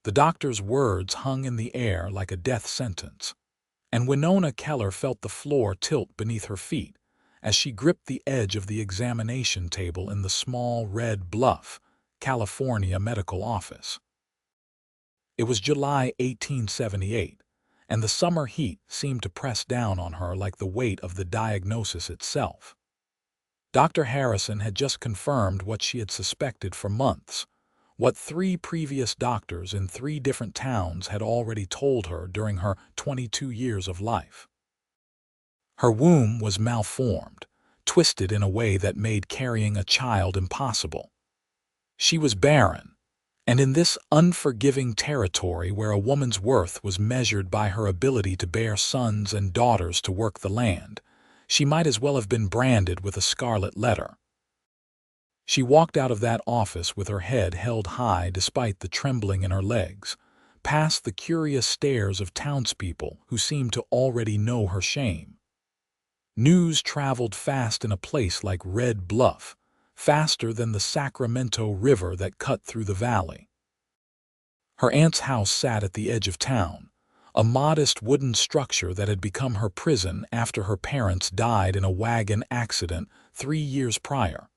The doctor's words hung in the air like a death sentence, and Winona Keller felt the floor tilt beneath her feet as she gripped the edge of the examination table in the small Red Bluff, California medical office. It was July 1878, and the summer heat seemed to press down on her like the weight of the diagnosis itself. Dr. Harrison had just confirmed what she had suspected for months, what 3 previous doctors in 3 different towns had already told her during her 22 years of life. Her womb was malformed, twisted in a way that made carrying a child impossible. She was barren, and in this unforgiving territory where a woman's worth was measured by her ability to bear sons and daughters to work the land, she might as well have been branded with a scarlet letter. She walked out of that office with her head held high despite the trembling in her legs, past the curious stares of townspeople who seemed to already know her shame. News traveled fast in a place like Red Bluff, faster than the Sacramento River that cut through the valley. Her aunt's house sat at the edge of town, a modest wooden structure that had become her prison after her parents died in a wagon accident 3 years prior.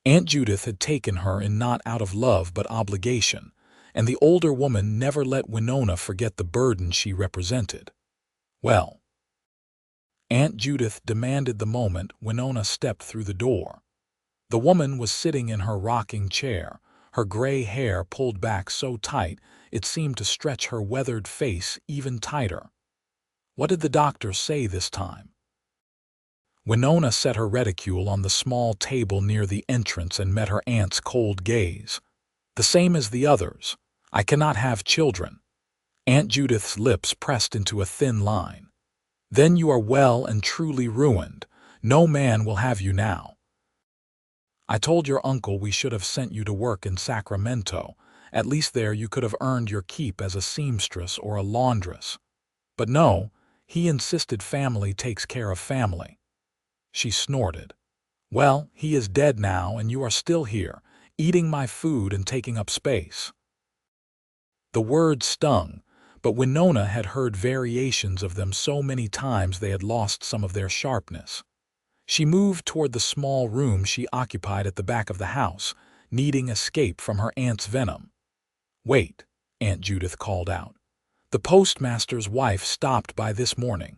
Aunt Judith had taken her in not out of love but obligation, and the older woman never let Winona forget the burden she represented. Well, Aunt Judith demanded the moment Winona stepped through the door. The woman was sitting in her rocking chair, her gray hair pulled back so tight it seemed to stretch her weathered face even tighter. What did the doctor say this time? Winona set her reticule on the small table near the entrance and met her aunt's cold gaze. The same as the others. I cannot have children. Aunt Judith's lips pressed into a thin line. Then you are well and truly ruined. No man will have you now. I told your uncle we should have sent you to work in Sacramento. At least there you could have earned your keep as a seamstress or a laundress. But no, he insisted family takes care of family. She snorted. Well, he is dead now and you are still here, eating my food and taking up space. The words stung, but Winona had heard variations of them so many times they had lost some of their sharpness. She moved toward the small room she occupied at the back of the house, needing escape from her aunt's venom. Wait, Aunt Judith called out. The postmaster's wife stopped by this morning.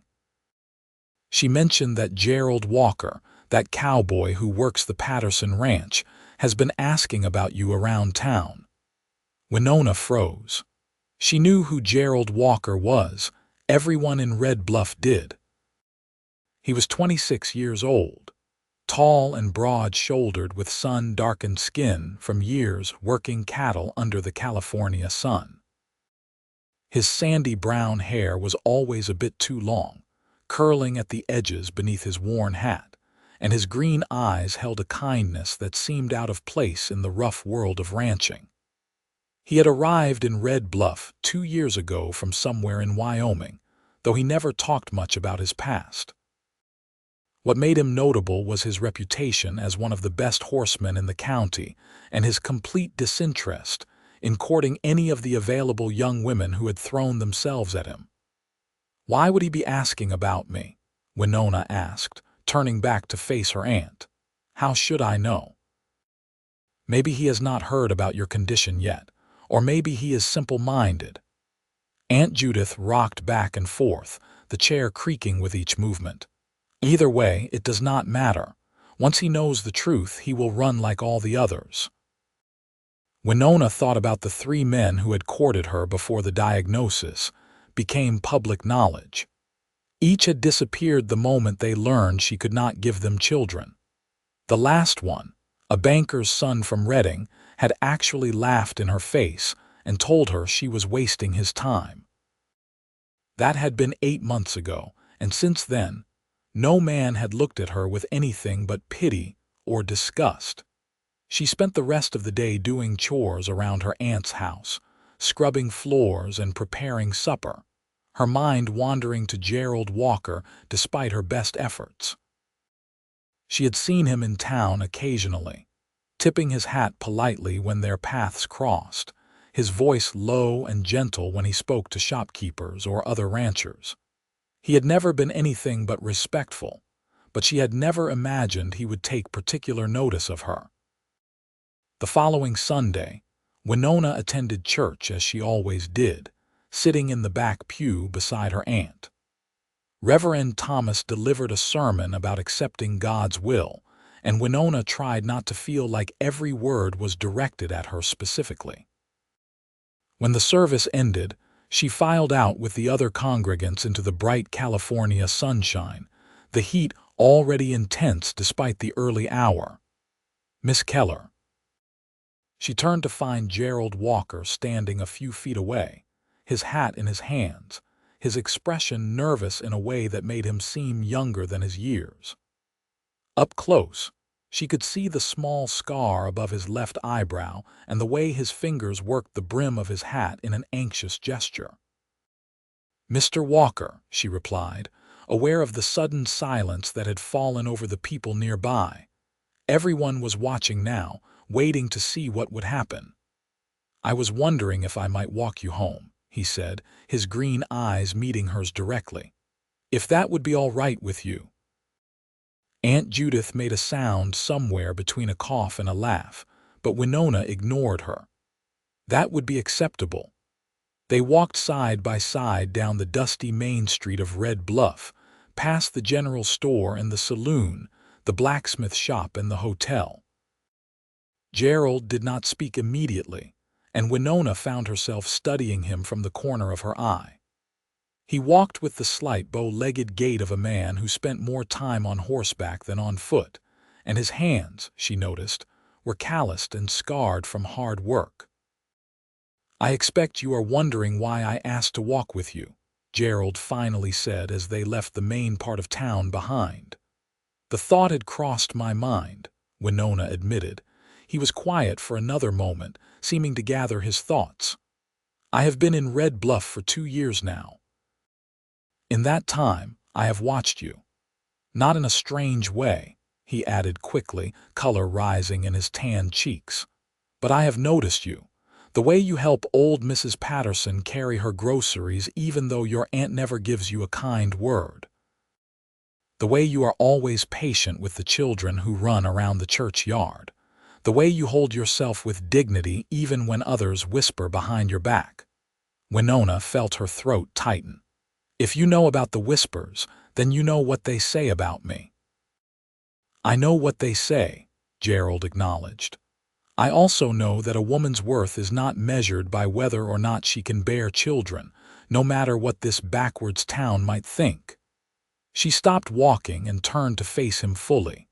She mentioned that Gerald Walker, that cowboy who works the Patterson ranch, has been asking about you around town. Winona froze. She knew who Gerald Walker was. Everyone in Red Bluff did. He was 26 years old, tall and broad-shouldered with sun-darkened skin from years working cattle under the California sun. His sandy brown hair was always a bit too long, curling at the edges beneath his worn hat, and his green eyes held a kindness that seemed out of place in the rough world of ranching. He had arrived in Red Bluff 2 years ago from somewhere in Wyoming, though he never talked much about his past. What made him notable was his reputation as one of the best horsemen in the county and his complete disinterest in courting any of the available young women who had thrown themselves at him. Why would he be asking about me? Winona asked, turning back to face her aunt. How should I know? Maybe he has not heard about your condition yet, or maybe he is simple-minded. Aunt Judith rocked back and forth, the chair creaking with each movement. Either way, it does not matter. Once he knows the truth, he will run like all the others. Winona thought about the 3 men who had courted her before the diagnosis became public knowledge. Each had disappeared the moment they learned she could not give them children. The last one, a banker's son from Redding, had actually laughed in her face and told her she was wasting his time. That had been 8 months ago, and since then, no man had looked at her with anything but pity or disgust. She spent the rest of the day doing chores around her aunt's house, scrubbing floors and preparing supper, her mind wandering to Gerald Walker despite her best efforts. She had seen him in town occasionally, tipping his hat politely when their paths crossed, his voice low and gentle when he spoke to shopkeepers or other ranchers. He had never been anything but respectful, but she had never imagined he would take particular notice of her. The following Sunday, Winona attended church as she always did, sitting in the back pew beside her aunt. Reverend Thomas delivered a sermon about accepting God's will, and Winona tried not to feel like every word was directed at her specifically. When the service ended, she filed out with the other congregants into the bright California sunshine, the heat already intense despite the early hour. "Miss Keller." She turned to find Gerald Walker standing a few feet away, his hat in his hands, his expression nervous in a way that made him seem younger than his years. Up close, she could see the small scar above his left eyebrow and the way his fingers worked the brim of his hat in an anxious gesture. "Mr. Walker," she replied, aware of the sudden silence that had fallen over the people nearby. Everyone was watching now, waiting to see what would happen. "I was wondering if I might walk you home," he said, his green eyes meeting hers directly. "If that would be all right with you." Aunt Judith made a sound somewhere between a cough and a laugh, but Winona ignored her. That would be acceptable. They walked side by side down the dusty main street of Red Bluff, past the general store and the saloon, the blacksmith shop and the hotel. Gerald did not speak immediately, and Winona found herself studying him from the corner of her eye. He walked with the slight bow-legged gait of a man who spent more time on horseback than on foot, and his hands, she noticed, were calloused and scarred from hard work. "I expect you are wondering why I asked to walk with you," Gerald finally said as they left the main part of town behind. "The thought had crossed my mind," Winona admitted. He was quiet for another moment, seeming to gather his thoughts. "I have been in Red Bluff for 2 years now. In that time, I have watched you. Not in a strange way," he added quickly, color rising in his tanned cheeks. "But I have noticed you. The way you help old Mrs. Patterson carry her groceries even though your aunt never gives you a kind word. The way you are always patient with the children who run around the churchyard. The way you hold yourself with dignity even when others whisper behind your back." Winona felt her throat tighten. "If you know about the whispers, then you know what they say about me." "I know what they say," Gerald acknowledged. "I also know that a woman's worth is not measured by whether or not she can bear children, no matter what this backwards town might think." She stopped walking and turned to face him fully.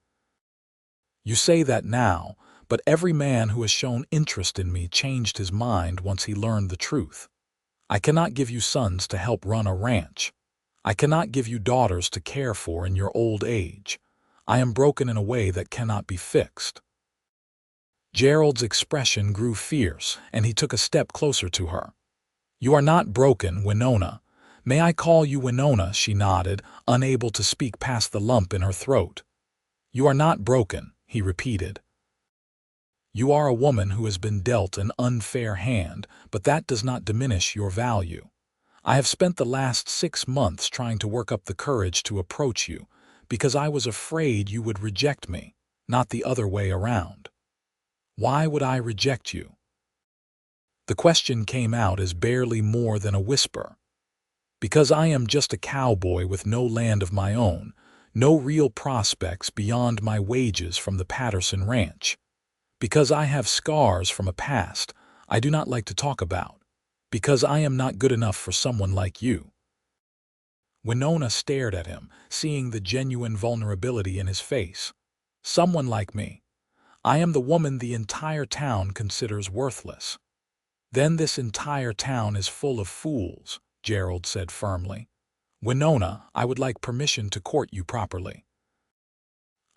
"You say that now, but every man who has shown interest in me changed his mind once he learned the truth. I cannot give you sons to help run a ranch. I cannot give you daughters to care for in your old age. I am broken in a way that cannot be fixed." Gerald's expression grew fierce, and he took a step closer to her. "You are not broken, Winona. May I call you Winona?" she nodded, unable to speak past the lump in her throat. "You are not broken," he repeated. "You are a woman who has been dealt an unfair hand, but that does not diminish your value. I have spent the last 6 months trying to work up the courage to approach you, because I was afraid you would reject me, not the other way around." "Why would I reject you?" The question came out as barely more than a whisper. "Because I am just a cowboy with no land of my own, no real prospects beyond my wages from the Patterson Ranch. Because I have scars from a past I do not like to talk about. Because I am not good enough for someone like you." Winona stared at him, seeing the genuine vulnerability in his face. "Someone like me. I am the woman the entire town considers worthless." "Then this entire town is full of fools," Gerald said firmly. "Winona, I would like permission to court you properly.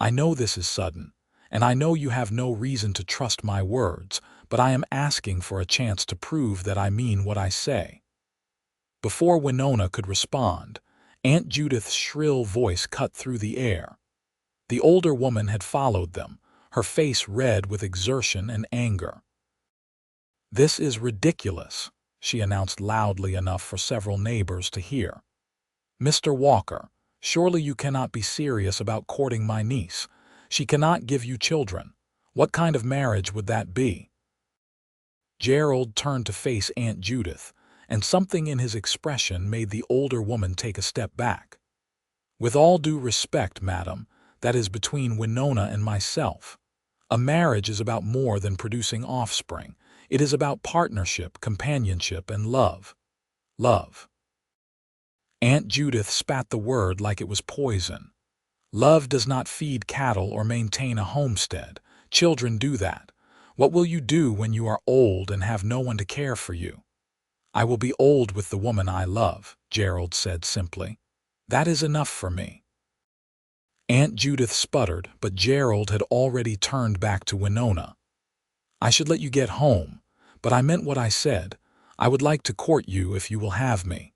I know this is sudden, and I know you have no reason to trust my words, but I am asking for a chance to prove that I mean what I say." Before Winona could respond, Aunt Judith's shrill voice cut through the air. The older woman had followed them, her face red with exertion and anger. "This is ridiculous," she announced loudly enough for several neighbors to hear. "Mr. Walker, surely you cannot be serious about courting my niece. She cannot give you children. What kind of marriage would that be?" Gerald turned to face Aunt Judith, and something in his expression made the older woman take a step back. "With all due respect, madam, that is between Winona and myself. A marriage is about more than producing offspring. It is about partnership, companionship, and love. Love." Aunt Judith spat the word like it was poison. "Love does not feed cattle or maintain a homestead. Children do that. What will you do when you are old and have no one to care for you?" "I will be old with the woman I love," Gerald said simply. "That is enough for me." Aunt Judith sputtered, but Gerald had already turned back to Winona. "I should let you get home, but I meant what I said. I would like to court you if you will have me."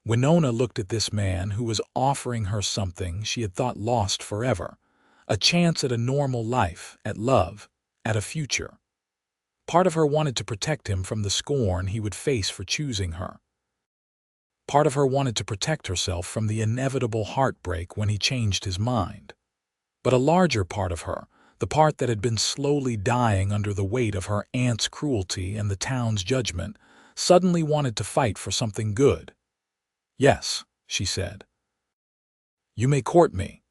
Winona looked at this man who was offering her something she had thought lost forever, a chance at a normal life, at love, at a future. Part of her wanted to protect him from the scorn he would face for choosing her. Part of her wanted to protect herself from the inevitable heartbreak when he changed his mind. But a larger part of her, the part that had been slowly dying under the weight of her aunt's cruelty and the town's judgment, suddenly wanted to fight for something good. "Yes," she said. "You may court me."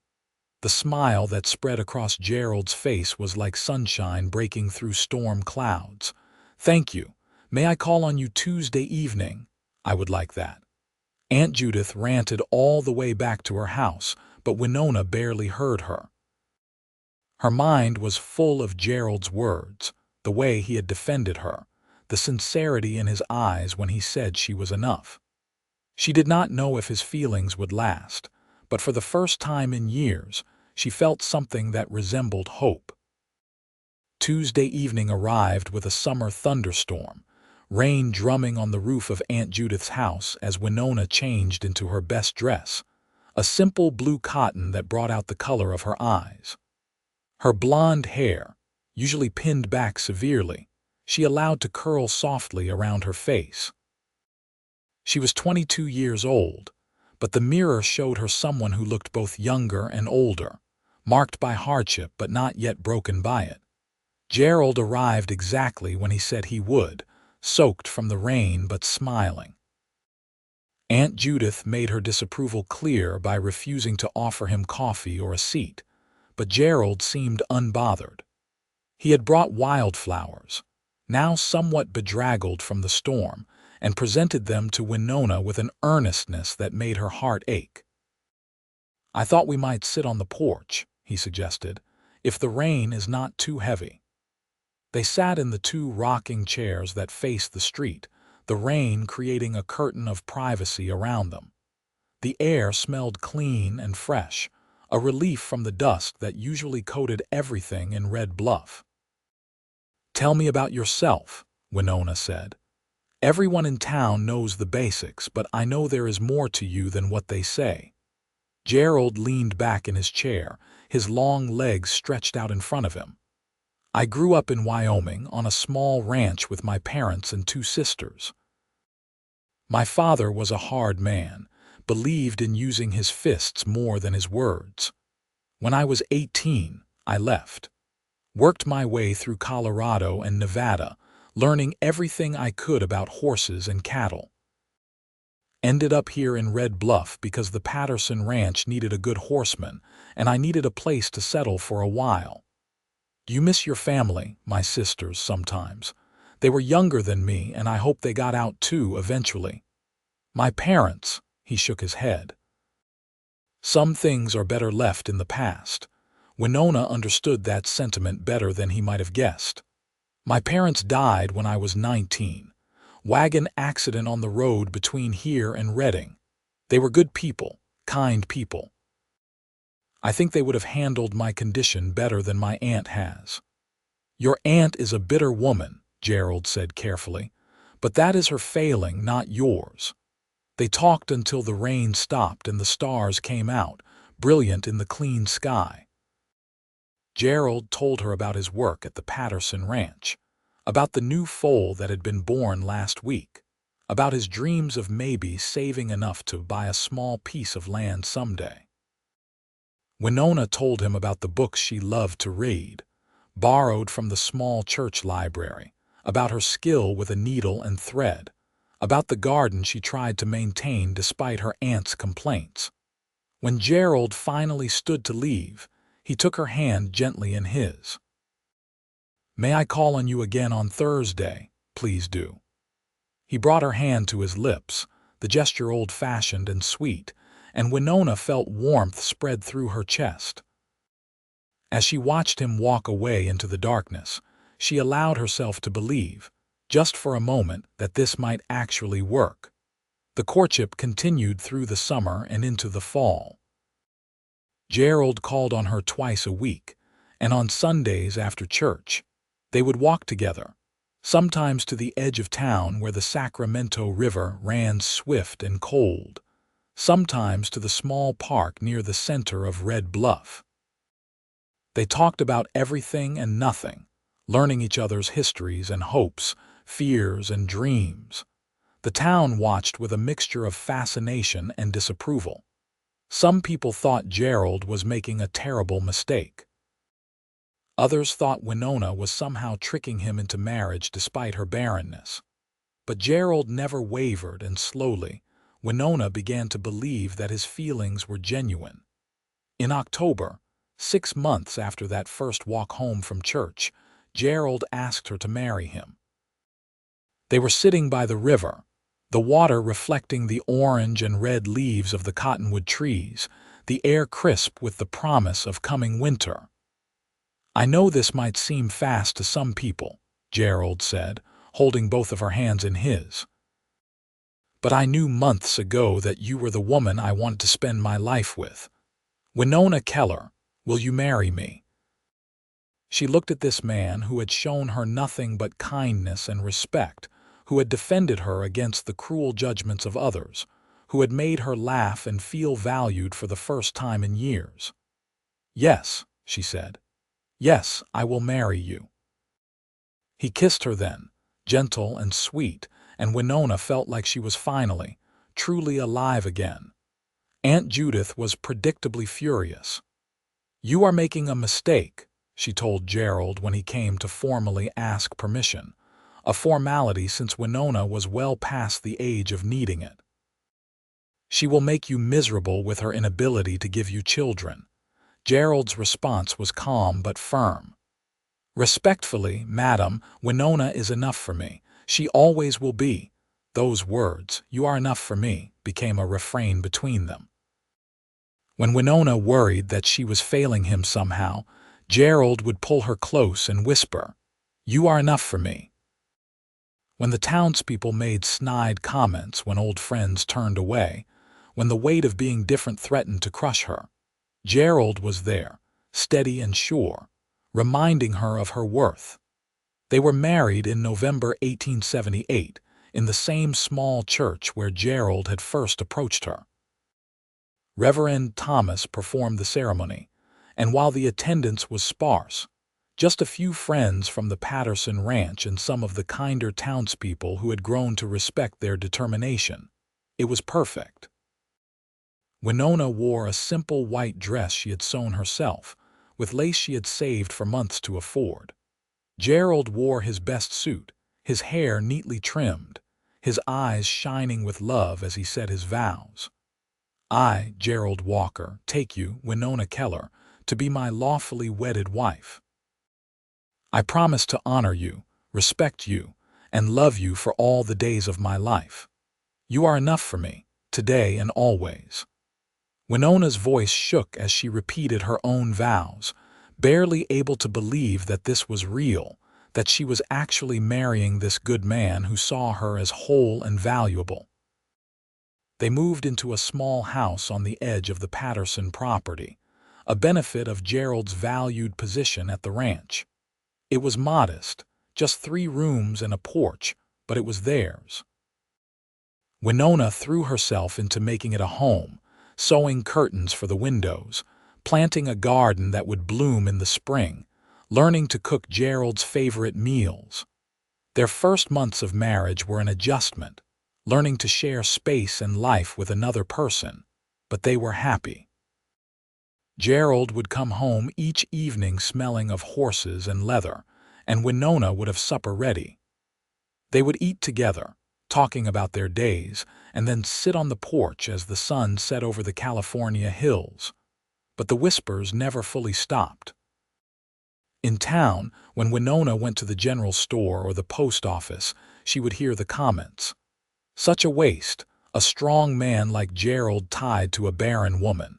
The smile that spread across Gerald's face was like sunshine breaking through storm clouds. "Thank you. May I call on you Tuesday evening? I would like that." Aunt Judith ranted all the way back to her house, but Winona barely heard her. Her mind was full of Gerald's words, the way he had defended her, the sincerity in his eyes when he said she was enough. She did not know if his feelings would last, but for the first time in years, she felt something that resembled hope. Tuesday evening arrived with a summer thunderstorm, rain drumming on the roof of Aunt Judith's house as Winona changed into her best dress, a simple blue cotton that brought out the color of her eyes. Her blonde hair, usually pinned back severely, she allowed to curl softly around her face. She was 22 years old, but the mirror showed her someone who looked both younger and older, marked by hardship but not yet broken by it. Gerald arrived exactly when he said he would, soaked from the rain but smiling. Aunt Judith made her disapproval clear by refusing to offer him coffee or a seat, but Gerald seemed unbothered. He had brought wildflowers, now somewhat bedraggled from the storm, and presented them to Winona with an earnestness that made her heart ache. "I thought we might sit on the porch," he suggested, "if the rain is not too heavy." They sat in the two rocking chairs that faced the street, the rain creating a curtain of privacy around them. The air smelled clean and fresh, a relief from the dust that usually coated everything in Red Bluff. "Tell me about yourself," Winona said. "Everyone in town knows the basics, but I know there is more to you than what they say." Gerald leaned back in his chair, his long legs stretched out in front of him. "I grew up in Wyoming on a small ranch with my parents and two sisters. My father was a hard man, believed in using his fists more than his words. When I was 18, I left. Worked my way through Colorado and Nevada, learning everything I could about horses and cattle. Ended up here in Red Bluff because the Patterson Ranch needed a good horseman, and I needed a place to settle for a while. Do you miss your family, my sisters, sometimes? They were younger than me, and I hope they got out too eventually. My parents," he shook his head. "Some things are better left in the past." Winona understood that sentiment better than he might have guessed. "My parents died when I was 19. Wagon accident on the road between here and Redding. They were good people, kind people. I think they would have handled my condition better than my aunt has." "Your aunt is a bitter woman," Gerald said carefully, "but that is her failing, not yours." They talked until the rain stopped and the stars came out, brilliant in the clean sky. Gerald told her about his work at the Patterson Ranch. about the new foal that had been born last week, about his dreams of maybe saving enough to buy a small piece of land someday. Winona told him about the books she loved to read, borrowed from the small church library, about her skill with a needle and thread, about the garden she tried to maintain despite her aunt's complaints. When Gerald finally stood to leave, he took her hand gently in his. "May I call on you again on Thursday? Please do." He brought her hand to his lips, the gesture old-fashioned and sweet, and Winona felt warmth spread through her chest. As she watched him walk away into the darkness, she allowed herself to believe, just for a moment, that this might actually work. The courtship continued through the summer and into the fall. Gerald called on her twice a week, and on Sundays after church, they would walk together, sometimes to the edge of town where the Sacramento River ran swift and cold, sometimes to the small park near the center of Red Bluff. They talked about everything and nothing, learning each other's histories and hopes, fears and dreams. The town watched with a mixture of fascination and disapproval. Some people thought Gerald was making a terrible mistake. Others thought Winona was somehow tricking him into marriage despite her barrenness. But Gerald never wavered, and slowly, Winona began to believe that his feelings were genuine. In October, 6 months after that first walk home from church, Gerald asked her to marry him. They were sitting by the river, the water reflecting the orange and red leaves of the cottonwood trees, the air crisp with the promise of coming winter. "I know this might seem fast to some people," Gerald said, holding both of her hands in his. "But I knew months ago that you were the woman I want to spend my life with. Winona Keller, will you marry me?" She looked at this man who had shown her nothing but kindness and respect, who had defended her against the cruel judgments of others, who had made her laugh and feel valued for the first time in years. "Yes," she said. "Yes, I will marry you." He kissed her then, gentle and sweet, and Winona felt like she was finally, truly alive again. Aunt Judith was predictably furious. "You are making a mistake," she told Gerald when he came to formally ask permission, a formality since Winona was well past the age of needing it. "She will make you miserable with her inability to give you children." Gerald's response was calm but firm. "Respectfully, madam, Winona is enough for me. She always will be." Those words, "you are enough for me," became a refrain between them. When Winona worried that she was failing him somehow, Gerald would pull her close and whisper, "You are enough for me." When the townspeople made snide comments, when old friends turned away, when the weight of being different threatened to crush her, Gerald was there, steady and sure, reminding her of her worth. They were married in November 1878, in the same small church where Gerald had first approached her. Reverend Thomas performed the ceremony, and while the attendance was sparse, just a few friends from the Patterson Ranch and some of the kinder townspeople who had grown to respect their determination, it was perfect. Winona wore a simple white dress she had sewn herself, with lace she had saved for months to afford. Gerald wore his best suit, his hair neatly trimmed, his eyes shining with love as he said his vows. "I, Gerald Walker, take you, Winona Keller, to be my lawfully wedded wife. I promise to honor you, respect you, and love you for all the days of my life. You are enough for me, today and always." Winona's voice shook as she repeated her own vows, barely able to believe that this was real, that she was actually marrying this good man who saw her as whole and valuable. They moved into a small house on the edge of the Patterson property, a benefit of Gerald's valued position at the ranch. It was modest, just 3 rooms and a porch, but it was theirs. Winona threw herself into making it a home, sewing curtains for the windows, planting a garden that would bloom in the spring, learning to cook Gerald's favorite meals. Their first months of marriage were an adjustment, learning to share space and life with another person, but they were happy. Gerald would come home each evening smelling of horses and leather, and Winona would have supper ready. They would eat together, talking about their days, and then sit on the porch as the sun set over the California hills. But the whispers never fully stopped. In town, when Winona went to the general store or the post office, she would hear the comments. Such a waste, a strong man like Gerald tied to a barren woman.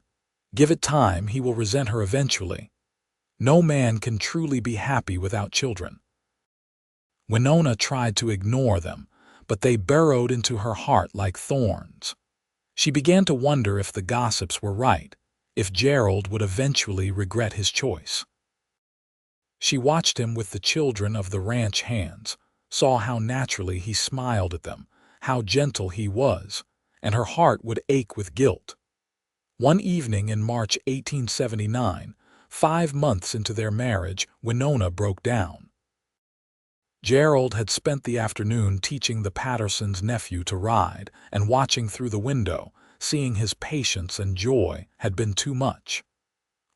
Give it time, he will resent her eventually. No man can truly be happy without children. Winona tried to ignore them, but they burrowed into her heart like thorns. She began to wonder if the gossips were right, if Gerald would eventually regret his choice. She watched him with the children of the ranch hands, saw how naturally he smiled at them, how gentle he was, and her heart would ache with guilt. One evening in March 1879, 5 months into their marriage, Winona broke down. Gerald had spent the afternoon teaching the Pattersons' nephew to ride, and watching through the window, seeing his patience and joy, had been too much.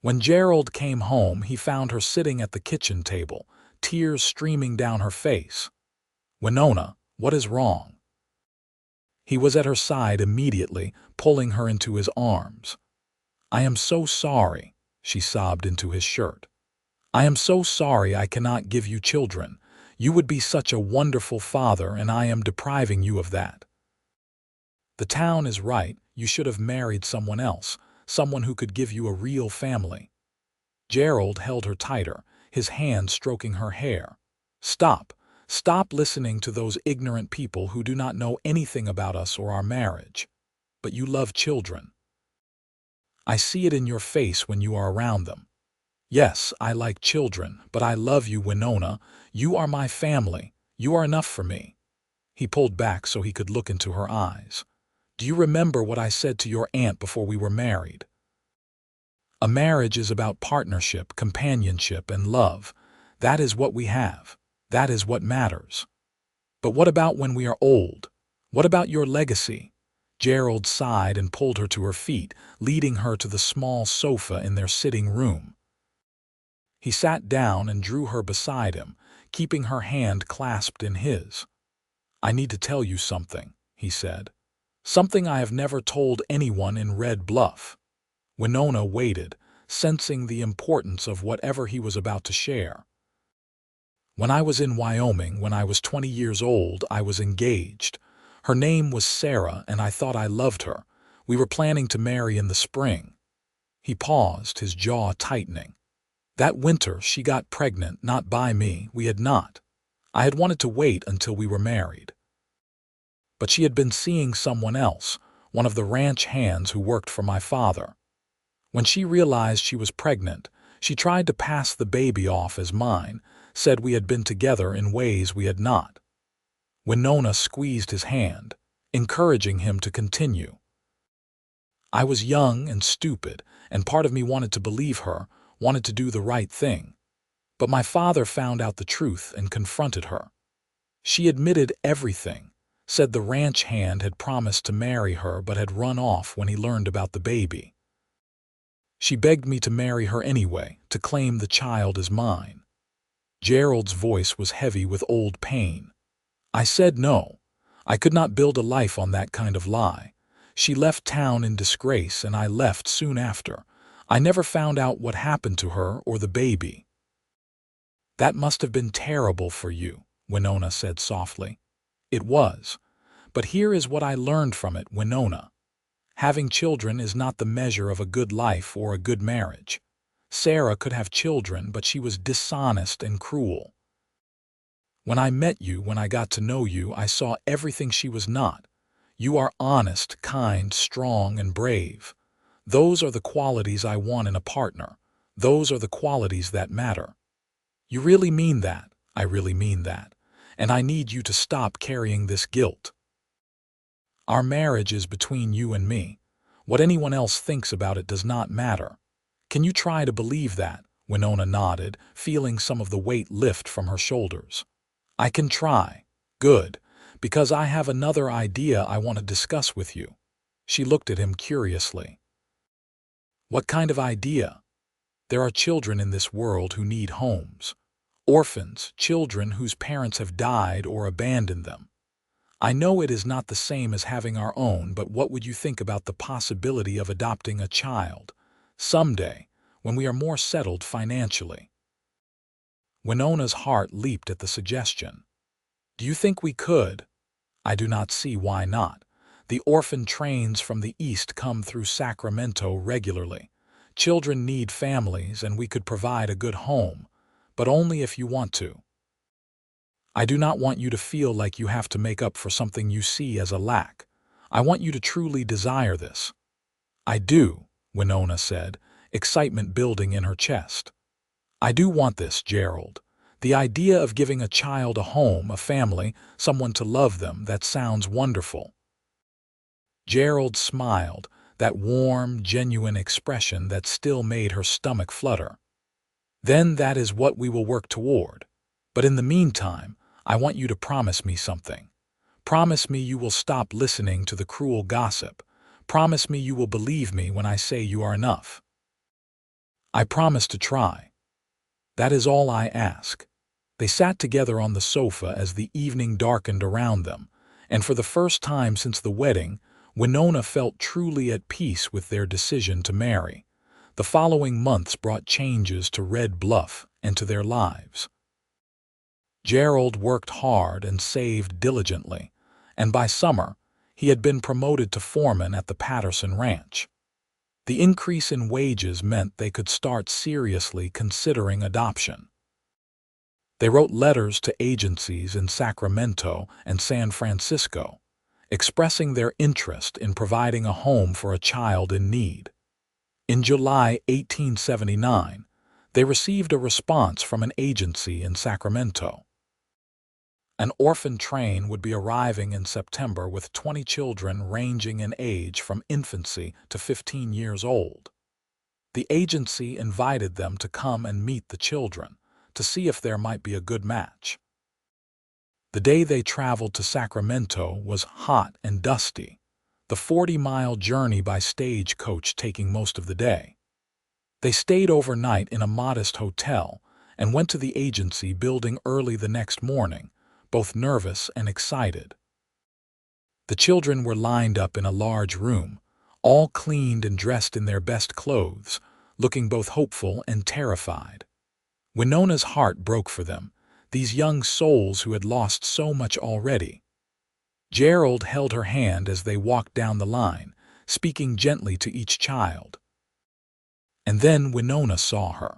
When Gerald came home, he found her sitting at the kitchen table, tears streaming down her face. "Winona, what is wrong?" He was at her side immediately, pulling her into his arms. "I am so sorry," she sobbed into his shirt. "I am so sorry I cannot give you children. You would be such a wonderful father, and I am depriving you of that. The town is right, you should have married someone else, someone who could give you a real family." Gerald held her tighter, his hand stroking her hair. "Stop. Stop listening to those ignorant people who do not know anything about us or our marriage. But you love children. I see it in your face when you are around them. Yes, I like children, but I love you, Winona. You are my family. You are enough for me." He pulled back so he could look into her eyes. "Do you remember what I said to your aunt before we were married? A marriage is about partnership, companionship, and love. That is what we have. That is what matters. But what about when we are old? What about your legacy?" Gerald sighed and pulled her to her feet, leading her to the small sofa in their sitting room. He sat down and drew her beside him, keeping her hand clasped in his. "I need to tell you something," he said. "Something I have never told anyone in Red Bluff." Winona waited, sensing the importance of whatever he was about to share. "When I was in Wyoming, when I was 20 years old, I was engaged. Her name was Sarah, and I thought I loved her. We were planning to marry in the spring." He paused, his jaw tightening. "That winter, she got pregnant, not by me, we had not. I had wanted to wait until we were married. But she had been seeing someone else, one of the ranch hands who worked for my father. When she realized she was pregnant, she tried to pass the baby off as mine, said we had been together in ways we had not." Winona squeezed his hand, encouraging him to continue. "I was young and stupid, and part of me wanted to believe her, wanted to do the right thing. But my father found out the truth and confronted her. She admitted everything, said the ranch hand had promised to marry her but had run off when he learned about the baby. She begged me to marry her anyway, to claim the child as mine." Gerald's voice was heavy with old pain. "I said no. I could not build a life on that kind of lie. She left town in disgrace, and I left soon after. I never found out what happened to her or the baby." "That must have been terrible for you," Winona said softly. "It was. But here is what I learned from it, Winona. Having children is not the measure of a good life or a good marriage. Sarah could have children, but she was dishonest and cruel. When I met you, when I got to know you, I saw everything she was not. You are honest, kind, strong, and brave. Those are the qualities I want in a partner. Those are the qualities that matter. You really mean that. I really mean that. And I need you to stop carrying this guilt. Our marriage is between you and me. What anyone else thinks about it does not matter. Can you try to believe that?" Winona nodded, feeling some of the weight lift from her shoulders. I can try. Good, because I have another idea I want to discuss with you. She looked at him curiously. What kind of idea? There are children in this world who need homes. Orphans, children whose parents have died or abandoned them. I know it is not the same as having our own, but what would you think about the possibility of adopting a child someday, when we are more settled financially? Winona's heart leaped at the suggestion. Do you think we could? I do not see why not. The orphan trains from the East come through Sacramento regularly. Children need families, and we could provide a good home, but only if you want to. I do not want you to feel like you have to make up for something you see as a lack. I want you to truly desire this. I do, Winona said, excitement building in her chest. I do want this, Gerald. The idea of giving a child a home, a family, someone to love them, that sounds wonderful. Gerald smiled, that warm, genuine expression that still made her stomach flutter. Then that is what we will work toward. But in the meantime, I want you to promise me something. Promise me you will stop listening to the cruel gossip. Promise me you will believe me when I say you are enough. I promise to try. That is all I ask. They sat together on the sofa as the evening darkened around them, and for the first time since the wedding, Winona felt truly at peace with their decision to marry. The following months brought changes to Red Bluff and to their lives. Gerald worked hard and saved diligently, and by summer, he had been promoted to foreman at the Patterson Ranch. The increase in wages meant they could start seriously considering adoption. They wrote letters to agencies in Sacramento and San Francisco, expressing their interest in providing a home for a child in need. In July 1879, they received a response from an agency in Sacramento. An orphan train would be arriving in September with 20 children ranging in age from infancy to 15 years old. The agency invited them to come and meet the children, to see if there might be a good match. The day they traveled to Sacramento was hot and dusty, the 40-mile journey by stagecoach taking most of the day. They stayed overnight in a modest hotel and went to the agency building early the next morning, both nervous and excited. The children were lined up in a large room, all cleaned and dressed in their best clothes, looking both hopeful and terrified. Winona's heart broke for them, these young souls who had lost so much already. Gerald held her hand as they walked down the line, speaking gently to each child. And then Winona saw her.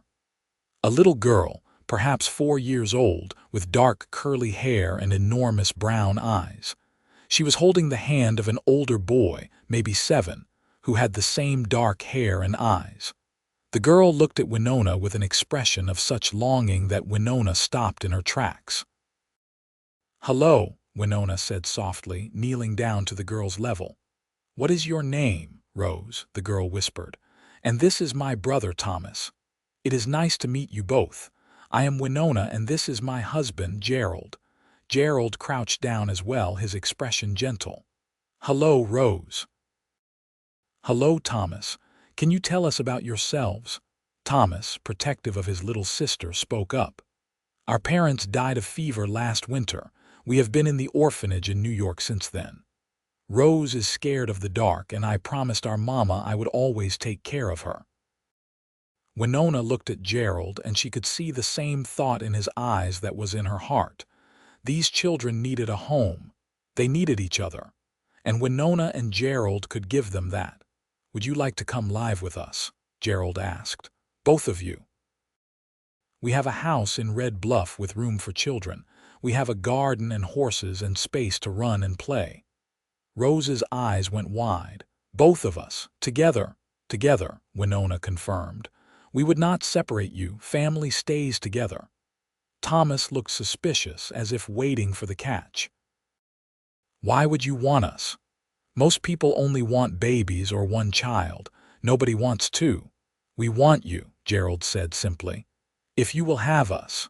A little girl, perhaps 4 years old, with dark curly hair and enormous brown eyes. She was holding the hand of an older boy, maybe 7, who had the same dark hair and eyes. The girl looked at Winona with an expression of such longing that Winona stopped in her tracks. "Hello," Winona said softly, kneeling down to the girl's level. "What is your name, Rose?" the girl whispered. "And this is my brother Thomas. It is nice to meet you both. I am Winona and this is my husband, Gerald." Gerald crouched down as well, his expression gentle. "Hello, Rose." "Hello, Thomas. Can you tell us about yourselves?" Thomas, protective of his little sister, spoke up. "Our parents died of fever last winter. We have been in the orphanage in New York since then. Rose is scared of the dark, and I promised our mama I would always take care of her." Winona looked at Gerald, and she could see the same thought in his eyes that was in her heart. These children needed a home. They needed each other. And Winona and Gerald could give them that. "Would you like to come live with us?" Gerald asked. "Both of you." "We have a house in Red Bluff with room for children. We have a garden and horses and space to run and play." Rose's eyes went wide. "Both of us, together." "Together," Winona confirmed. "We would not separate you. Family stays together." Thomas looked suspicious, as if waiting for the catch. "Why would you want us? Most people only want babies or one child. Nobody wants two." "We want you," Gerald said simply. "If you will have us."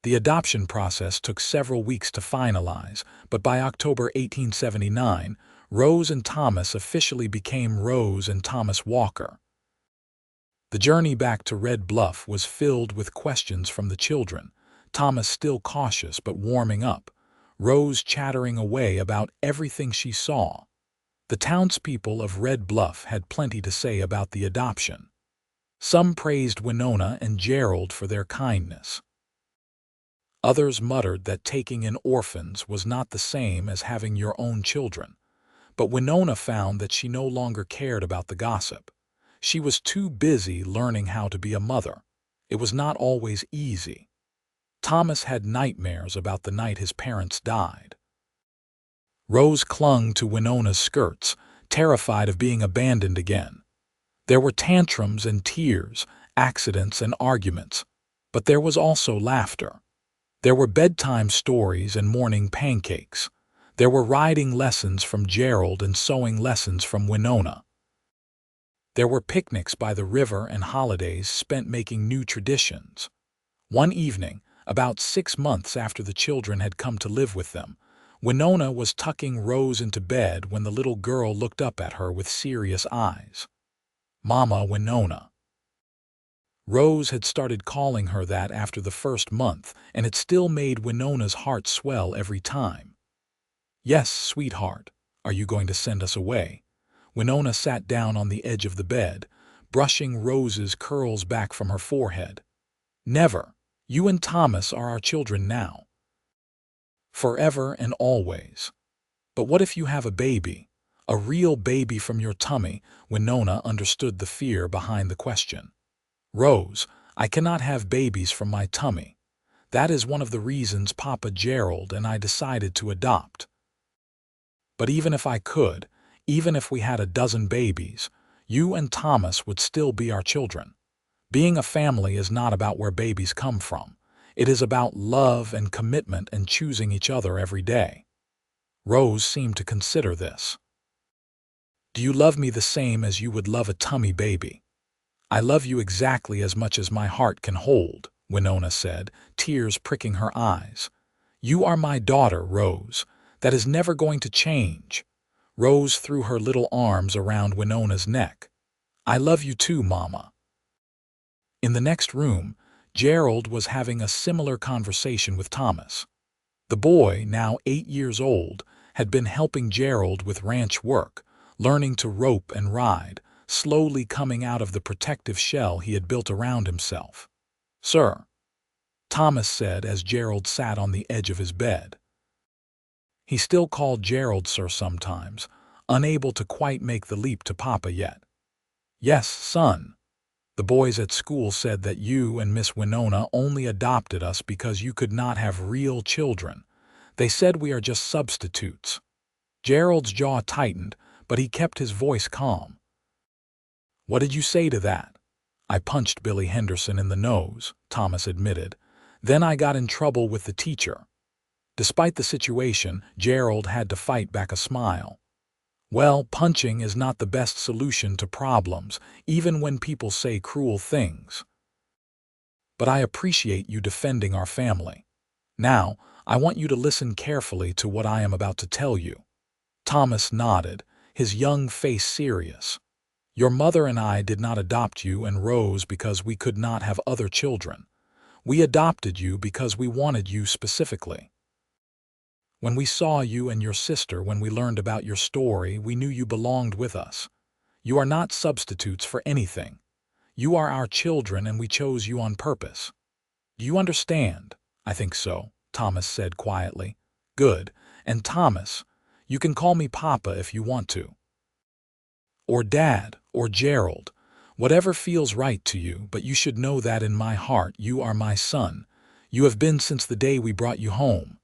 The adoption process took several weeks to finalize, but by October 1879, Rose and Thomas officially became Rose and Thomas Walker. The journey back to Red Bluff was filled with questions from the children, Thomas still cautious but warming up, Rose chattering away about everything she saw. The townspeople of Red Bluff had plenty to say about the adoption. Some praised Winona and Gerald for their kindness. Others muttered that taking in orphans was not the same as having your own children. But Winona found that she no longer cared about the gossip. She was too busy learning how to be a mother. It was not always easy. Thomas had nightmares about the night his parents died. Rose clung to Winona's skirts, terrified of being abandoned again. There were tantrums and tears, accidents and arguments, but there was also laughter. There were bedtime stories and morning pancakes. There were riding lessons from Gerald and sewing lessons from Winona. There were picnics by the river and holidays spent making new traditions. One evening, about 6 months after the children had come to live with them, Winona was tucking Rose into bed when the little girl looked up at her with serious eyes. "Mama Winona." Rose had started calling her that after the first month, and it still made Winona's heart swell every time. "Yes, sweetheart. Are you going to send us away?" Winona sat down on the edge of the bed, brushing Rose's curls back from her forehead. "Never. You and Thomas are our children now. Forever and always. But what if you have a baby? A real baby from your tummy?" Winona understood the fear behind the question. "Rose, I cannot have babies from my tummy. That is one of the reasons Papa Gerald and I decided to adopt. But even if I could, even if we had a dozen babies, you and Thomas would still be our children. Being a family is not about where babies come from. It is about love and commitment and choosing each other every day." Rose seemed to consider this. "Do you love me the same as you would love a tummy baby?" "I love you exactly as much as my heart can hold," Winona said, tears pricking her eyes. "You are my daughter, Rose. That is never going to change." Rose threw her little arms around Winona's neck. "I love you too, Mama." In the next room, Gerald was having a similar conversation with Thomas. The boy, now 8 years old, had been helping Gerald with ranch work, learning to rope and ride, slowly coming out of the protective shell he had built around himself. "Sir," Thomas said as Gerald sat on the edge of his bed. He still called Gerald sir sometimes, unable to quite make the leap to Papa yet. "Yes, son. The boys at school said that you and Miss Winona only adopted us because you could not have real children. They said we are just substitutes." Gerald's jaw tightened, but he kept his voice calm. "What did you say to that?" "I punched Billy Henderson in the nose," Thomas admitted. "Then I got in trouble with the teacher." Despite the situation, Gerald had to fight back a smile. "Well, punching is not the best solution to problems, even when people say cruel things. But I appreciate you defending our family. Now, I want you to listen carefully to what I am about to tell you." Thomas nodded, his young face serious. "Your mother and I did not adopt you and Rose because we could not have other children. We adopted you because we wanted you specifically. When we saw you and your sister, when we learned about your story, we knew you belonged with us. You are not substitutes for anything. You are our children and we chose you on purpose. Do you understand?" "I think so," Thomas said quietly. "Good. And Thomas, you can call me Papa if you want to. Or Dad, or Gerald. Whatever feels right to you, but you should know that in my heart you are my son. You have been since the day we brought you home."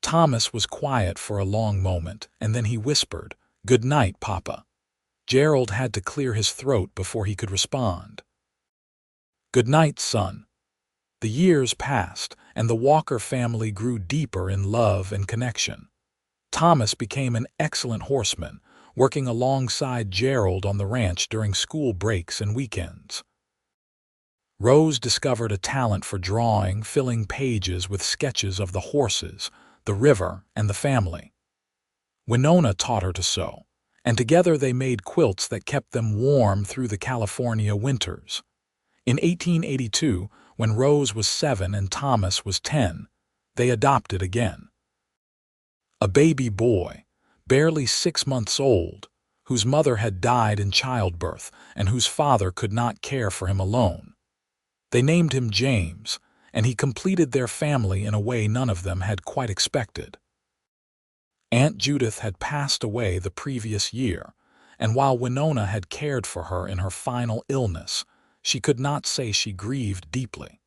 Thomas was quiet for a long moment, and then he whispered, "Good night, Papa." Gerald had to clear his throat before he could respond. "Good night, son." The years passed, and the Walker family grew deeper in love and connection. Thomas became an excellent horseman, working alongside Gerald on the ranch during school breaks and weekends. Rose discovered a talent for drawing, filling pages with sketches of the horses, the river, and the family. Winona taught her to sew, and together they made quilts that kept them warm through the California winters. In 1882, when Rose was 7 and Thomas was 10, they adopted again. A baby boy, barely 6 months old, whose mother had died in childbirth and whose father could not care for him alone. They named him James, and he completed their family in a way none of them had quite expected. Aunt Judith had passed away the previous year, and while Winona had cared for her in her final illness, she could not say she grieved deeply.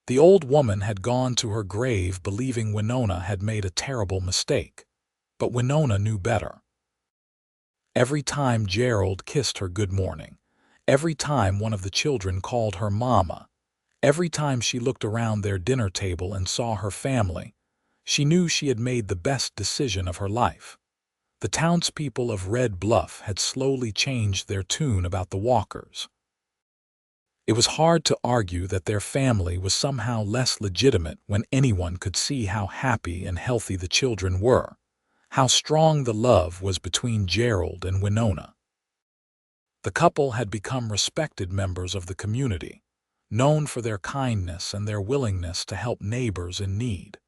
The old woman had gone to her grave believing Winona had made a terrible mistake, but Winona knew better. Every time Gerald kissed her good morning, every time one of the children called her Mama, every time she looked around their dinner table and saw her family, she knew she had made the best decision of her life. The townspeople of Red Bluff had slowly changed their tune about the Walkers. It was hard to argue that their family was somehow less legitimate when anyone could see how happy and healthy the children were, how strong the love was between Gerald and Winona. The couple had become respected members of the community, known for their kindness and their willingness to help neighbors in need.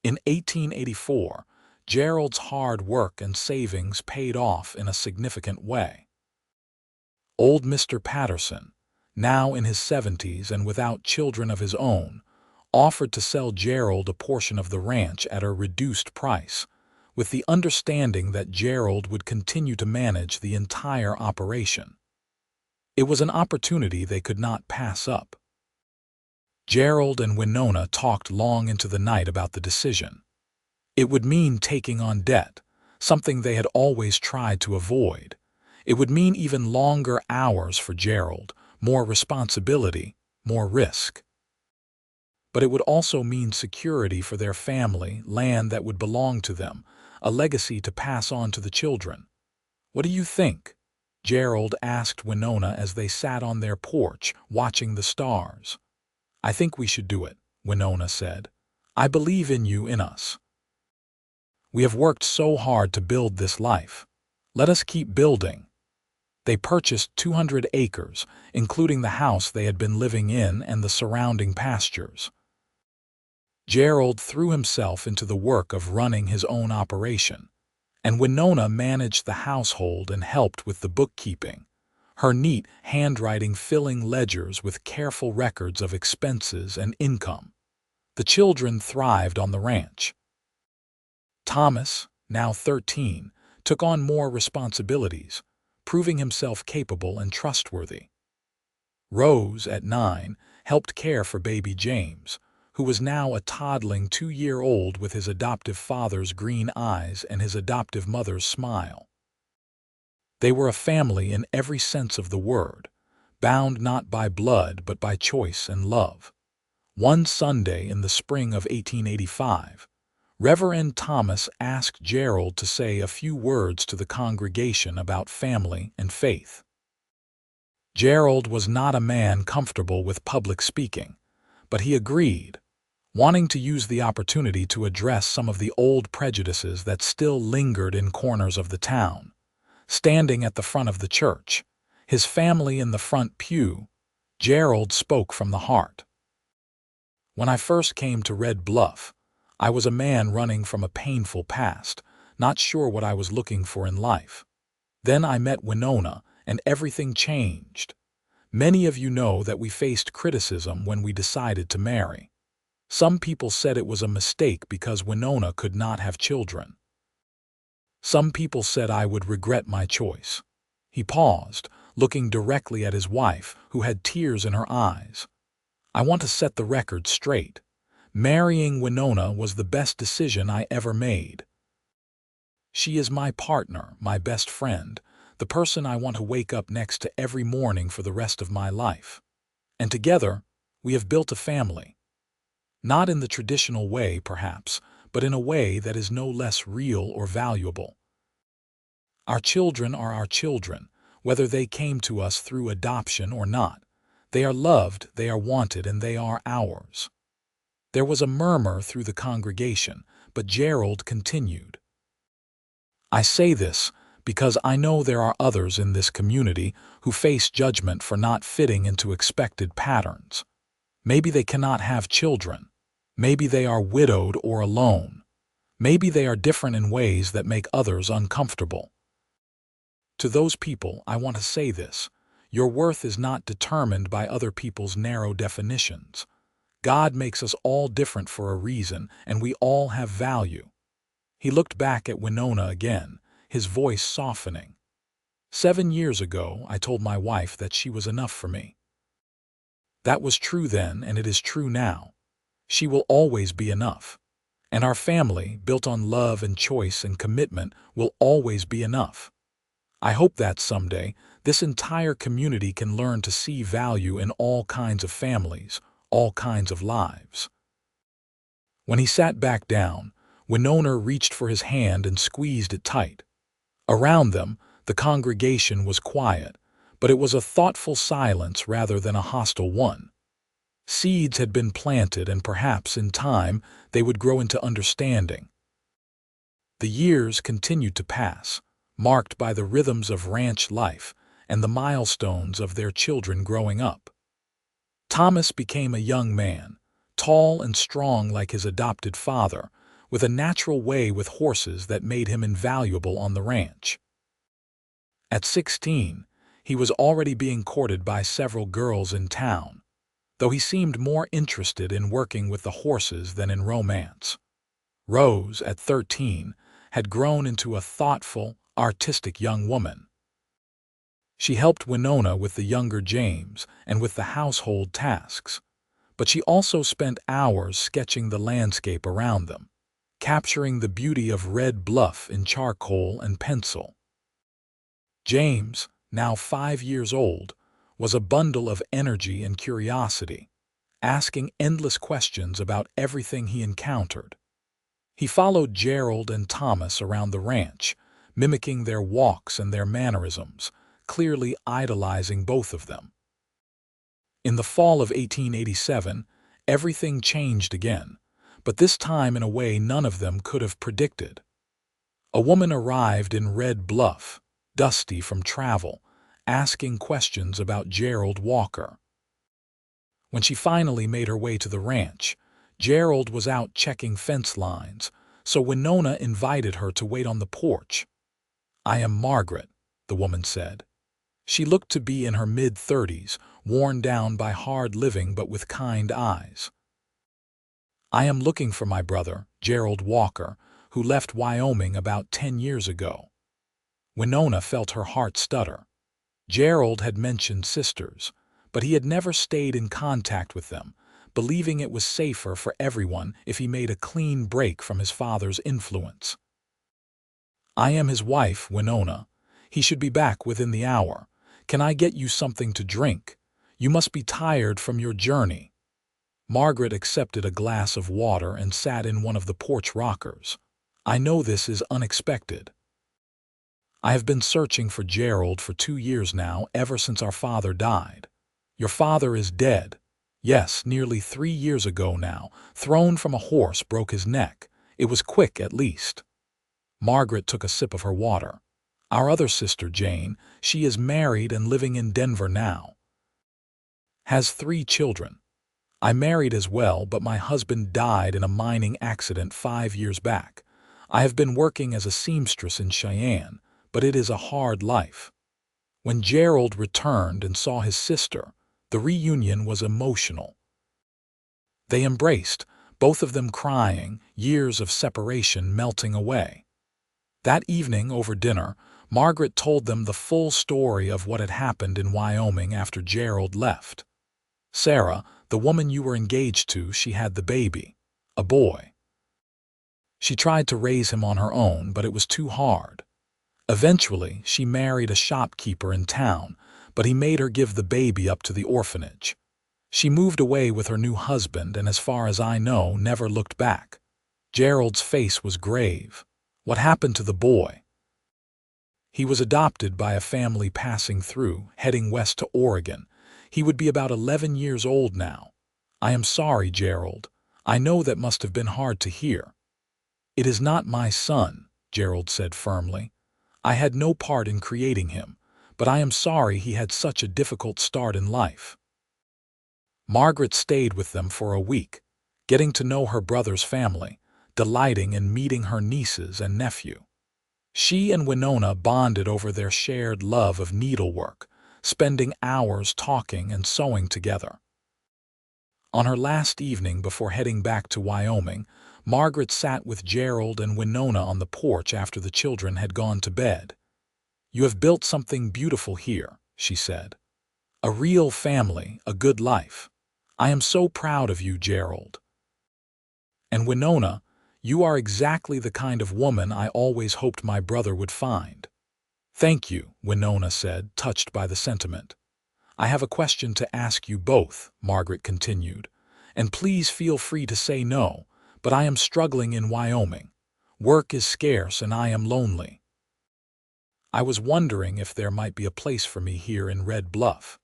In 1884, Gerald's hard work and savings paid off in a significant way. Old Mr. Patterson, now in his 70s and without children of his own, offered to sell Gerald a portion of the ranch at a reduced price, with the understanding that Gerald would continue to manage the entire operation. It was an opportunity they could not pass up. Gerald and Winona talked long into the night about the decision. It would mean taking on debt, something they had always tried to avoid. It would mean even longer hours for Gerald, more responsibility, more risk. But it would also mean security for their family, land that would belong to them, a legacy to pass on to the children. "What do you think?" Gerald asked Winona as they sat on their porch, watching the stars. "I think we should do it," Winona said. "I believe in you, in us. We have worked so hard to build this life. Let us keep building." They purchased 200 acres, including the house they had been living in and the surrounding pastures. Gerald threw himself into the work of running his own operation, and Winona managed the household and helped with the bookkeeping, her neat handwriting filling ledgers with careful records of expenses and income. The children thrived on the ranch. Thomas, now 13, took on more responsibilities, proving himself capable and trustworthy. Rose, at 9, helped care for baby James, who was now a toddling 2-year-old with his adoptive father's green eyes and his adoptive mother's smile. They were a family in every sense of the word, bound not by blood but by choice and love. One Sunday in the spring of 1885, Reverend Thomas asked Gerald to say a few words to the congregation about family and faith. Gerald was not a man comfortable with public speaking, but he agreed, wanting to use the opportunity to address some of the old prejudices that still lingered in corners of the town. Standing at the front of the church, his family in the front pew, Gerald spoke from the heart. "When I first came to Red Bluff, I was a man running from a painful past, not sure what I was looking for in life. Then I met Winona, and everything changed. Many of you know that we faced criticism when we decided to marry. Some people said it was a mistake because Winona could not have children. Some people said I would regret my choice." He paused, looking directly at his wife, who had tears in her eyes. "I want to set the record straight. Marrying Winona was the best decision I ever made. She is my partner, my best friend, the person I want to wake up next to every morning for the rest of my life. And together, we have built a family. Not in the traditional way, perhaps, but in a way that is no less real or valuable. Our children are our children, whether they came to us through adoption or not. They are loved, they are wanted, and they are ours." There was a murmur through the congregation, but Gerald continued. "I say this because I know there are others in this community who face judgment for not fitting into expected patterns. Maybe they cannot have children. Maybe they are widowed or alone. Maybe they are different in ways that make others uncomfortable. To those people, I want to say this. Your worth is not determined by other people's narrow definitions. God makes us all different for a reason, and we all have value." He looked back at Winona again, his voice softening. 7 years ago, I told my wife that she was enough for me. That was true then, and it is true now. She will always be enough. And our family, built on love and choice and commitment, will always be enough. I hope that someday, this entire community can learn to see value in all kinds of families, all kinds of lives. When he sat back down, Winona reached for his hand and squeezed it tight. Around them, the congregation was quiet, but it was a thoughtful silence rather than a hostile one. Seeds had been planted, and perhaps in time they would grow into understanding. The years continued to pass, marked by the rhythms of ranch life and the milestones of their children growing up. Thomas became a young man, tall and strong like his adopted father, with a natural way with horses that made him invaluable on the ranch. At 16, he was already being courted by several girls in town, though he seemed more interested in working with the horses than in romance. Rose, at 13, had grown into a thoughtful, artistic young woman. She helped Winona with the younger James and with the household tasks, but she also spent hours sketching the landscape around them, capturing the beauty of Red Bluff in charcoal and pencil. James, now 5 years old, was a bundle of energy and curiosity, asking endless questions about everything he encountered. He followed Gerald and Thomas around the ranch, mimicking their walks and their mannerisms, clearly idolizing both of them. In the fall of 1887, everything changed again, but this time in a way none of them could have predicted. A woman arrived in Red Bluff, dusty from travel, asking questions about Gerald Walker. When she finally made her way to the ranch, Gerald was out checking fence lines, so Winona invited her to wait on the porch. "I am Margaret," the woman said. She looked to be in her mid-30s, worn down by hard living but with kind eyes. "I am looking for my brother, Gerald Walker, who left Wyoming about 10 years ago." Winona felt her heart stutter. Gerald had mentioned sisters, but he had never stayed in contact with them, believing it was safer for everyone if he made a clean break from his father's influence. "I am his wife, Winona. He should be back within the hour. Can I get you something to drink? You must be tired from your journey." Margaret accepted a glass of water and sat in one of the porch rockers. "I know this is unexpected. I have been searching for Gerald for 2 years now, ever since our father died. Your father is dead. Yes, nearly 3 years ago now, thrown from a horse, broke his neck. It was quick, at least." Margaret took a sip of her water. "Our other sister, Jane, she is married and living in Denver now. Has 3 children. I married as well, but my husband died in a mining accident 5 years back. I have been working as a seamstress in Cheyenne, but it is a hard life." When Gerald returned and saw his sister, the reunion was emotional. They embraced, both of them crying, years of separation melting away. That evening over dinner, Margaret told them the full story of what had happened in Wyoming after Gerald left. "Sarah, the woman you were engaged to, she had the baby, a boy. She tried to raise him on her own, but it was too hard. Eventually, she married a shopkeeper in town, but he made her give the baby up to the orphanage. She moved away with her new husband and, as far as I know, never looked back." Gerald's face was grave. "What happened to the boy?" "He was adopted by a family passing through, heading west to Oregon. He would be about 11 years old now. I am sorry, Gerald. I know that must have been hard to hear. It is not my son, Gerald said firmly. I had no part in creating him, but I am sorry he had such a difficult start in life. Margaret stayed with them for a week, getting to know her brother's family, delighting in meeting her nieces and nephew. She and Winona bonded over their shared love of needlework, spending hours talking and sewing together. On her last evening before heading back to Wyoming, Margaret sat with Gerald and Winona on the porch after the children had gone to bed. "You have built something beautiful here," she said. "A real family, a good life. I am so proud of you, Gerald. And Winona, you are exactly the kind of woman I always hoped my brother would find." "Thank you," Winona said, touched by the sentiment. "I have a question to ask you both," Margaret continued, "and please feel free to say no, but I am struggling in Wyoming. Work is scarce and I am lonely. I was wondering if there might be a place for me here in Red Bluff.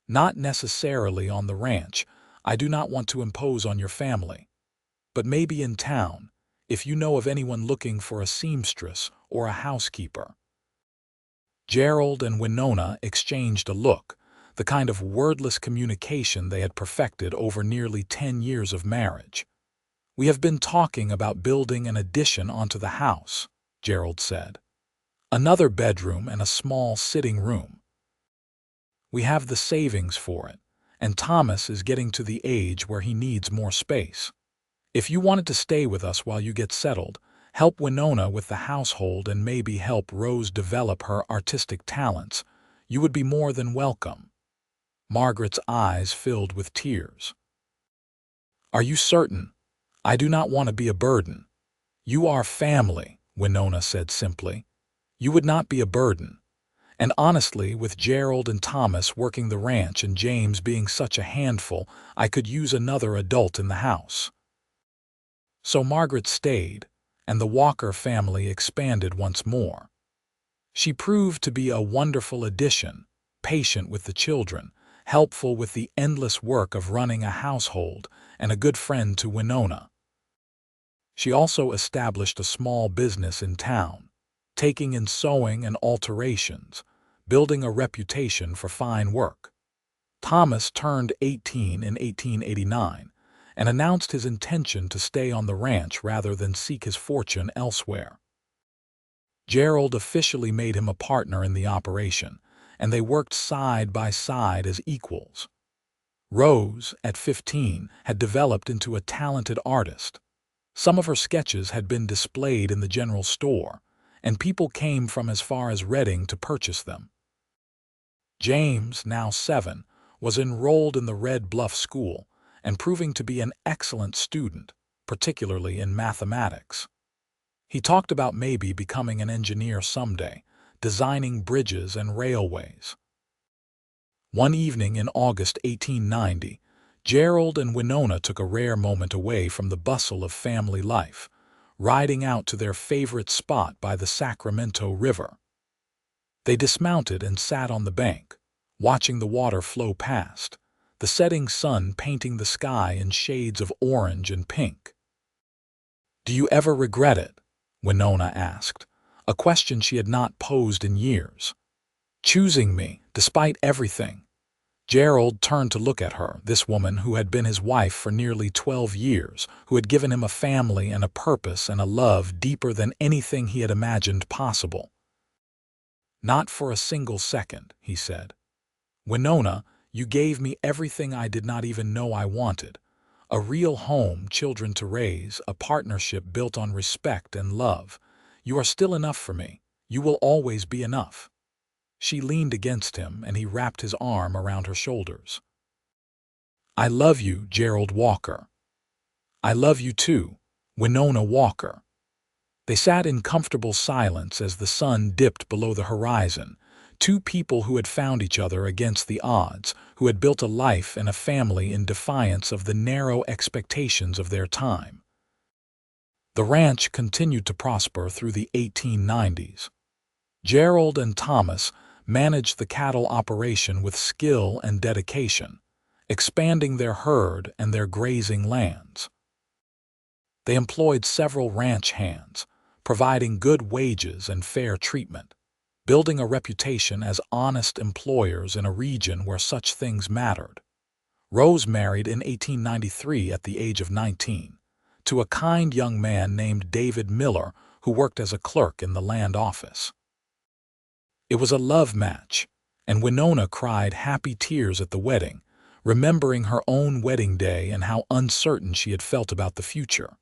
Not necessarily on the ranch. I do not want to impose on your family. But maybe in town, if you know of anyone looking for a seamstress or a housekeeper." Gerald and Winona exchanged a look, the kind of wordless communication they had perfected over nearly 10 years of marriage. "We have been talking about building an addition onto the house," Gerald said. "Another bedroom and a small sitting room. We have the savings for it, and Thomas is getting to the age where he needs more space. If you wanted to stay with us while you get settled, help Winona with the household and maybe help Rose develop her artistic talents, you would be more than welcome." Margaret's eyes filled with tears. "Are you certain? I do not want to be a burden." "You are family," Winona said simply. "You would not be a burden. And honestly, with Gerald and Thomas working the ranch and James being such a handful, I could use another adult in the house." So Margaret stayed, and the Walker family expanded once more. She proved to be a wonderful addition, patient with the children, helpful with the endless work of running a household, and a good friend to Winona. She also established a small business in town, taking in sewing and alterations, building a reputation for fine work. Thomas turned 18 in 1889 and announced his intention to stay on the ranch rather than seek his fortune elsewhere. Gerald officially made him a partner in the operation, and they worked side by side as equals. Rose, at 15, had developed into a talented artist. Some of her sketches had been displayed in the general store, and people came from as far as Reading to purchase them. James, now 7, was enrolled in the Red Bluff School and proving to be an excellent student, particularly in mathematics. He talked about maybe becoming an engineer someday, designing bridges and railways. One evening in August 1890, Gerald and Winona took a rare moment away from the bustle of family life, riding out to their favorite spot by the Sacramento River. They dismounted and sat on the bank, watching the water flow past, the setting sun painting the sky in shades of orange and pink. "Do you ever regret it?" Winona asked, a question she had not posed in years. "Choosing me, despite everything?" Gerald turned to look at her, this woman who had been his wife for nearly 12 years, who had given him a family and a purpose and a love deeper than anything he had imagined possible. "Not for a single second," he said. "Winona, you gave me everything I did not even know I wanted. A real home, children to raise, a partnership built on respect and love. You are still enough for me. You will always be enough." She leaned against him, and he wrapped his arm around her shoulders. "I love you, Gerald Walker." "I love you too, Winona Walker." They sat in comfortable silence as the sun dipped below the horizon, two people who had found each other against the odds, who had built a life and a family in defiance of the narrow expectations of their time. The ranch continued to prosper through the 1890s. Gerald and Thomas managed the cattle operation with skill and dedication, expanding their herd and their grazing lands. They employed several ranch hands, providing good wages and fair treatment, building a reputation as honest employers in a region where such things mattered. Rose married in 1893 at the age of 19 to a kind young man named David Miller who worked as a clerk in the land office. It was a love match, and Winona cried happy tears at the wedding, remembering her own wedding day and how uncertain she had felt about the future.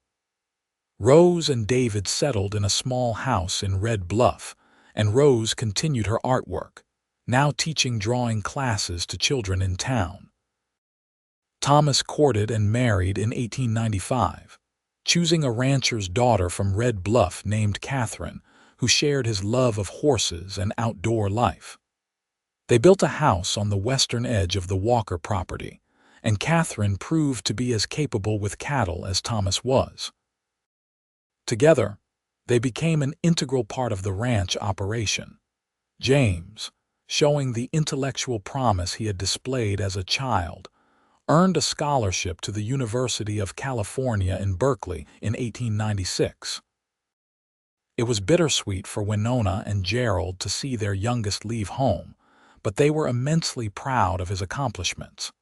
Rose and David settled in a small house in Red Bluff, and Rose continued her artwork, now teaching drawing classes to children in town. Thomas courted and married in 1895, choosing a rancher's daughter from Red Bluff named Catherine, who shared his love of horses and outdoor life. They built a house on the western edge of the Walker property, and Catherine proved to be as capable with cattle as Thomas was. Together, they became an integral part of the ranch operation. James, showing the intellectual promise he had displayed as a child, earned a scholarship to the University of California in Berkeley in 1896. It was bittersweet for Winona and Gerald to see their youngest leave home, but they were immensely proud of his accomplishments.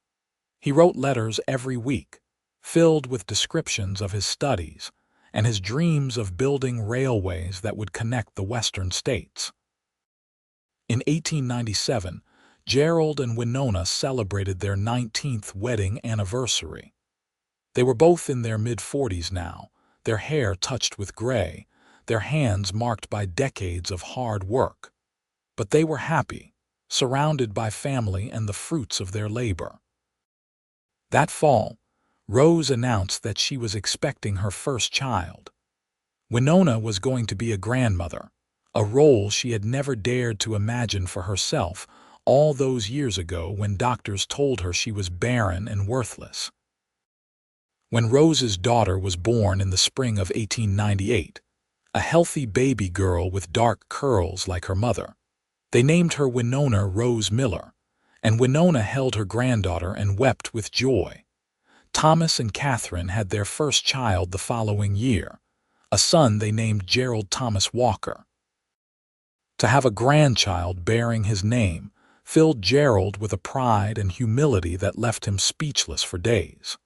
He wrote letters every week, filled with descriptions of his studies and his dreams of building railways that would connect the western states. In 1897, Gerald and Winona celebrated their 19th wedding anniversary. They were both in their mid-40s now, their hair touched with gray, their hands marked by decades of hard work. But they were happy, surrounded by family and the fruits of their labor. That fall, Rose announced that she was expecting her first child. Winona was going to be a grandmother, a role she had never dared to imagine for herself all those years ago when doctors told her she was barren and worthless. When Rose's daughter was born in the spring of 1898, a healthy baby girl with dark curls like her mother, they named her Winona Rose Miller, and Winona held her granddaughter and wept with joy. Thomas and Catherine had their first child the following year, a son they named Gerald Thomas Walker. To have a grandchild bearing his name filled Gerald with a pride and humility that left him speechless for days.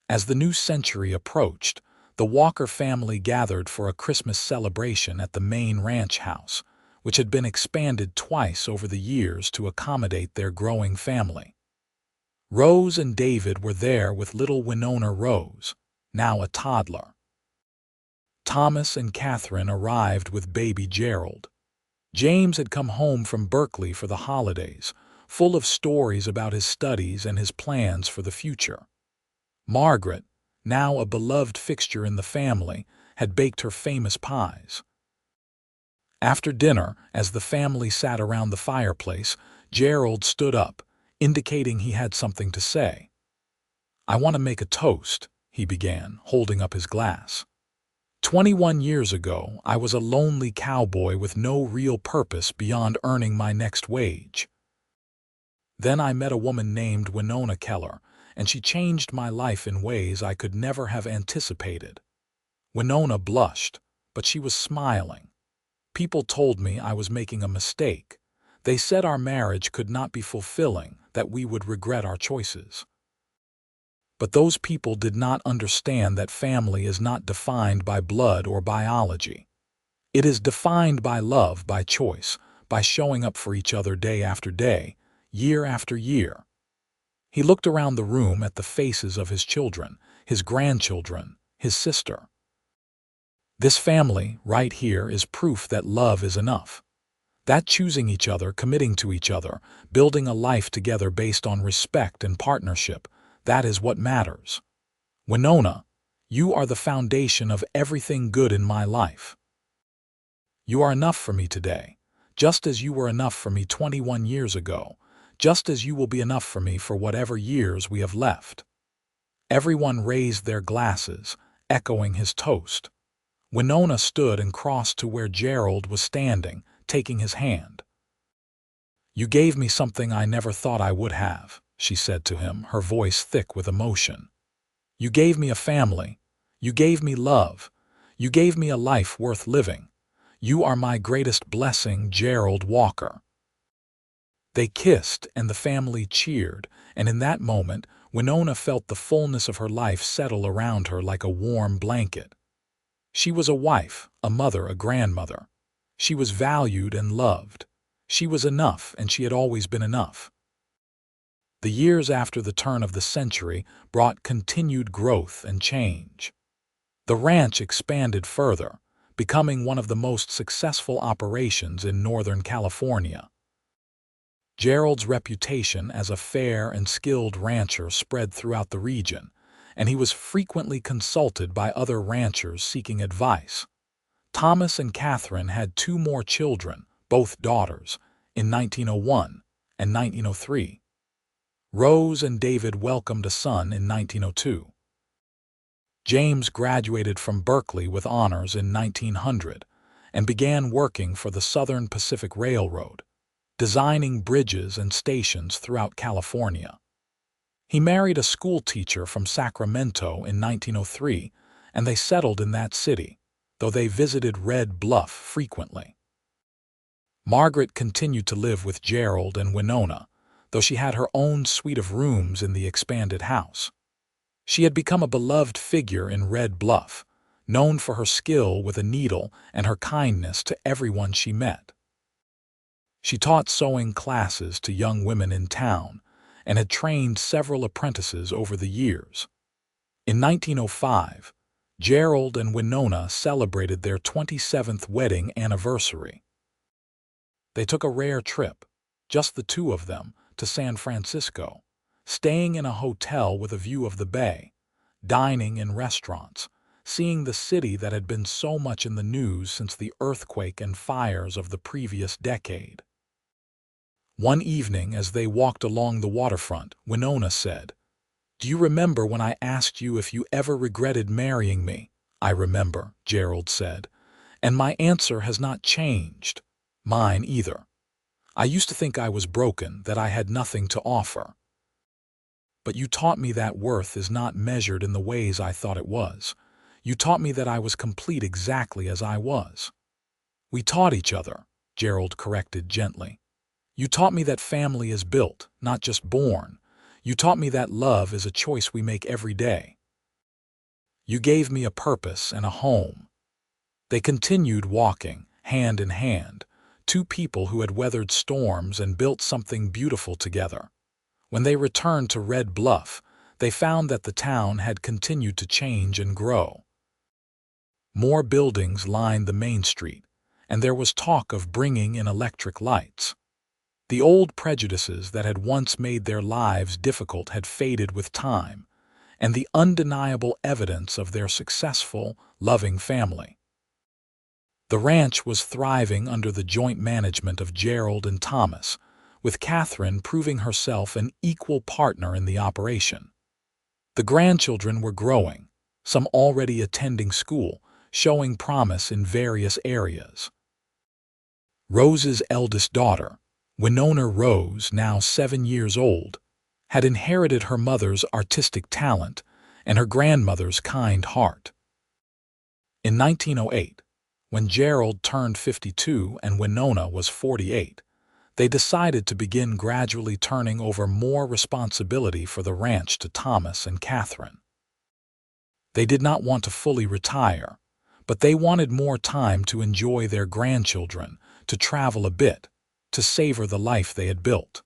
As the new century approached, the Walker family gathered for a Christmas celebration at the main ranch house, which had been expanded twice over the years to accommodate their growing family. Rose and David were there with little Winona Rose, now a toddler. Thomas and Catherine arrived with baby Gerald. James had come home from Berkeley for the holidays, full of stories about his studies and his plans for the future. Margaret, now a beloved fixture in the family, had baked her famous pies. After dinner, as the family sat around the fireplace, Gerald stood up, indicating he had something to say. "I want to make a toast," he began, holding up his glass. 21 years ago, I was a lonely cowboy with no real purpose beyond earning my next wage. Then I met a woman named Winona Keller, and she changed my life in ways I could never have anticipated. Winona blushed, but she was smiling. People told me I was making a mistake. They said our marriage could not be fulfilling, that we would regret our choices. But those people did not understand that family is not defined by blood or biology. It is defined by love, by choice, by showing up for each other day after day, year after year. He looked around the room at the faces of his children, his grandchildren, his sister. This family, right here, is proof that love is enough. That choosing each other, committing to each other, building a life together based on respect and partnership, that is what matters. Winona, you are the foundation of everything good in my life. You are enough for me today, just as you were enough for me 21 years ago, just as you will be enough for me for whatever years we have left. Everyone raised their glasses, echoing his toast. Winona stood and crossed to where Gerald was standing, taking his hand. "You gave me something I never thought I would have," she said to him, her voice thick with emotion. "You gave me a family. You gave me love. You gave me a life worth living. You are my greatest blessing, Gerald Walker." They kissed, and the family cheered, and in that moment, Winona felt the fullness of her life settle around her like a warm blanket. She was a wife, a mother, a grandmother. She was valued and loved. She was enough, and she had always been enough. The years after the turn of the century brought continued growth and change. The ranch expanded further, becoming one of the most successful operations in Northern California. Gerald's reputation as a fair and skilled rancher spread throughout the region, and he was frequently consulted by other ranchers seeking advice. Thomas and Catherine had two more children, both daughters, in 1901 and 1903. Rose and David welcomed a son in 1902. James graduated from Berkeley with honors in 1900 and began working for the Southern Pacific Railroad, designing bridges and stations throughout California. He married a school teacher from Sacramento in 1903, and they settled in that city, though they visited Red Bluff frequently. Margaret continued to live with Gerald and Winona, though she had her own suite of rooms in the expanded house. She had become a beloved figure in Red Bluff, known for her skill with a needle and her kindness to everyone she met. She taught sewing classes to young women in town and had trained several apprentices over the years. In 1905, Gerald and Winona celebrated their 27th wedding anniversary. They took a rare trip, just the two of them, to San Francisco, staying in a hotel with a view of the bay, dining in restaurants, seeing the city that had been so much in the news since the earthquake and fires of the previous decade. One evening, as they walked along the waterfront, Winona said, "Do you remember when I asked you if you ever regretted marrying me?" "I remember," Gerald said, "and my answer has not changed. Mine either. I used to think I was broken, that I had nothing to offer. But you taught me that worth is not measured in the ways I thought it was. You taught me that I was complete exactly as I was." "We taught each other," Gerald corrected gently. "You taught me that family is built, not just born. You taught me that love is a choice we make every day. You gave me a purpose and a home." They continued walking, hand in hand, two people who had weathered storms and built something beautiful together. When they returned to Red Bluff, they found that the town had continued to change and grow. More buildings lined the main street, and there was talk of bringing in electric lights. The old prejudices that had once made their lives difficult had faded with time, and the undeniable evidence of their successful, loving family. The ranch was thriving under the joint management of Gerald and Thomas, with Catherine proving herself an equal partner in the operation. The grandchildren were growing, some already attending school, showing promise in various areas. Rose's eldest daughter, Winona Rose, now 7 years old, had inherited her mother's artistic talent and her grandmother's kind heart. In 1908, when Gerald turned 52 and Winona was 48, they decided to begin gradually turning over more responsibility for the ranch to Thomas and Catherine. They did not want to fully retire, but they wanted more time to enjoy their grandchildren, to travel a bit, to savor the life they had built.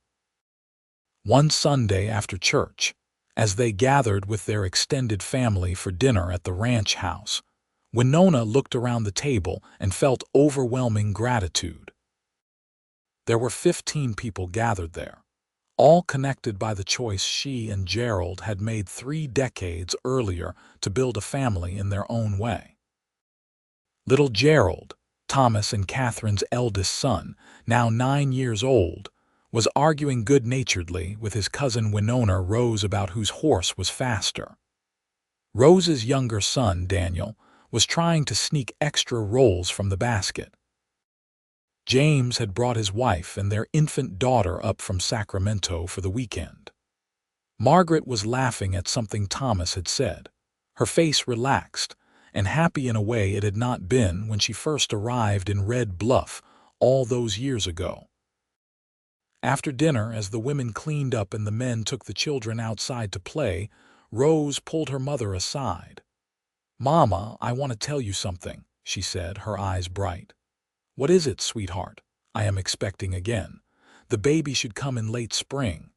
One Sunday after church, as they gathered with their extended family for dinner at the ranch house, Winona looked around the table and felt overwhelming gratitude. There were 15 people gathered there, all connected by the choice she and Gerald had made 3 decades earlier to build a family in their own way. Little Gerald, Thomas and Catherine's eldest son, now 9 years old, was arguing good-naturedly with his cousin Winona Rose about whose horse was faster. Rose's younger son, Daniel, was trying to sneak extra rolls from the basket. James had brought his wife and their infant daughter up from Sacramento for the weekend. Margaret was laughing at something Thomas had said, her face relaxed and happy in a way it had not been when she first arrived in Red Bluff all those years ago. After dinner, as the women cleaned up and the men took the children outside to play, Rose pulled her mother aside. "Mama, I want to tell you something," she said, her eyes bright. "What is it, sweetheart?" "I am expecting again. The baby should come in late spring."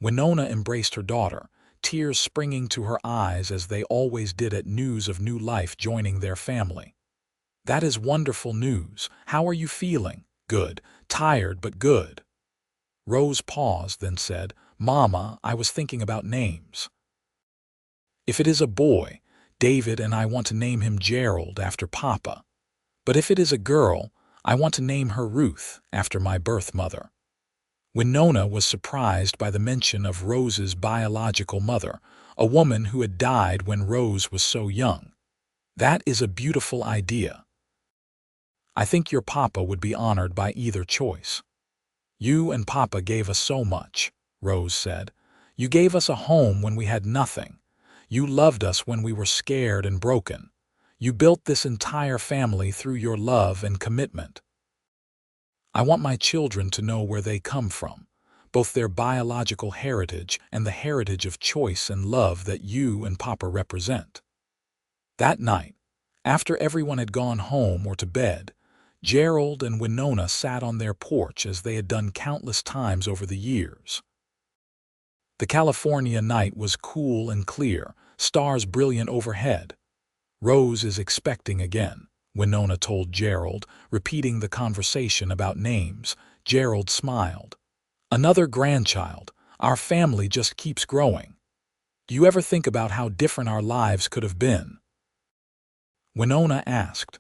Winona embraced her daughter, tears springing to her eyes as they always did at news of new life joining their family. "That is wonderful news. How are you feeling?" "Good. Tired, but good." Rose paused, then said, "Mama, I was thinking about names. If it is a boy, David, and I want to name him Gerald after Papa. But if it is a girl, I want to name her Ruth after my birth mother." Winona was surprised by the mention of Rose's biological mother, a woman who had died when Rose was so young. "That is a beautiful idea. I think your papa would be honored by either choice." "You and Papa gave us so much," Rose said. "You gave us a home when we had nothing. You loved us when we were scared and broken. You built this entire family through your love and commitment. I want my children to know where they come from, both their biological heritage and the heritage of choice and love that you and Papa represent." That night, after everyone had gone home or to bed, Gerald and Winona sat on their porch as they had done countless times over the years. The California night was cool and clear, stars brilliant overhead. "Rose is expecting again," Winona told Gerald, repeating the conversation about names. Gerald smiled. "Another grandchild. Our family just keeps growing. Do you ever think about how different our lives could have been?" Winona asked.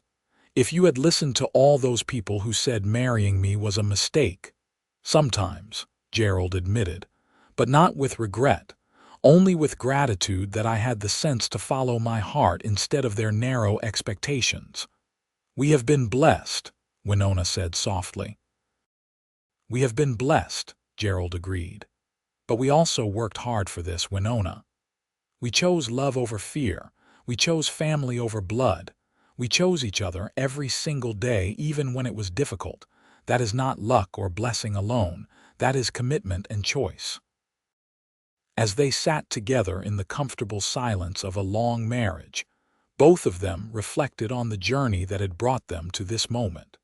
"If you had listened to all those people who said marrying me was a mistake." "Sometimes," Gerald admitted, "but not with regret. Only with gratitude that I had the sense to follow my heart instead of their narrow expectations." "We have been blessed," Winona said softly. "We have been blessed," Gerald agreed. "But we also worked hard for this, Winona. We chose love over fear. We chose family over blood. We chose each other every single day, even when it was difficult. That is not luck or blessing alone. That is commitment and choice." As they sat together in the comfortable silence of a long marriage, both of them reflected on the journey that had brought them to this moment.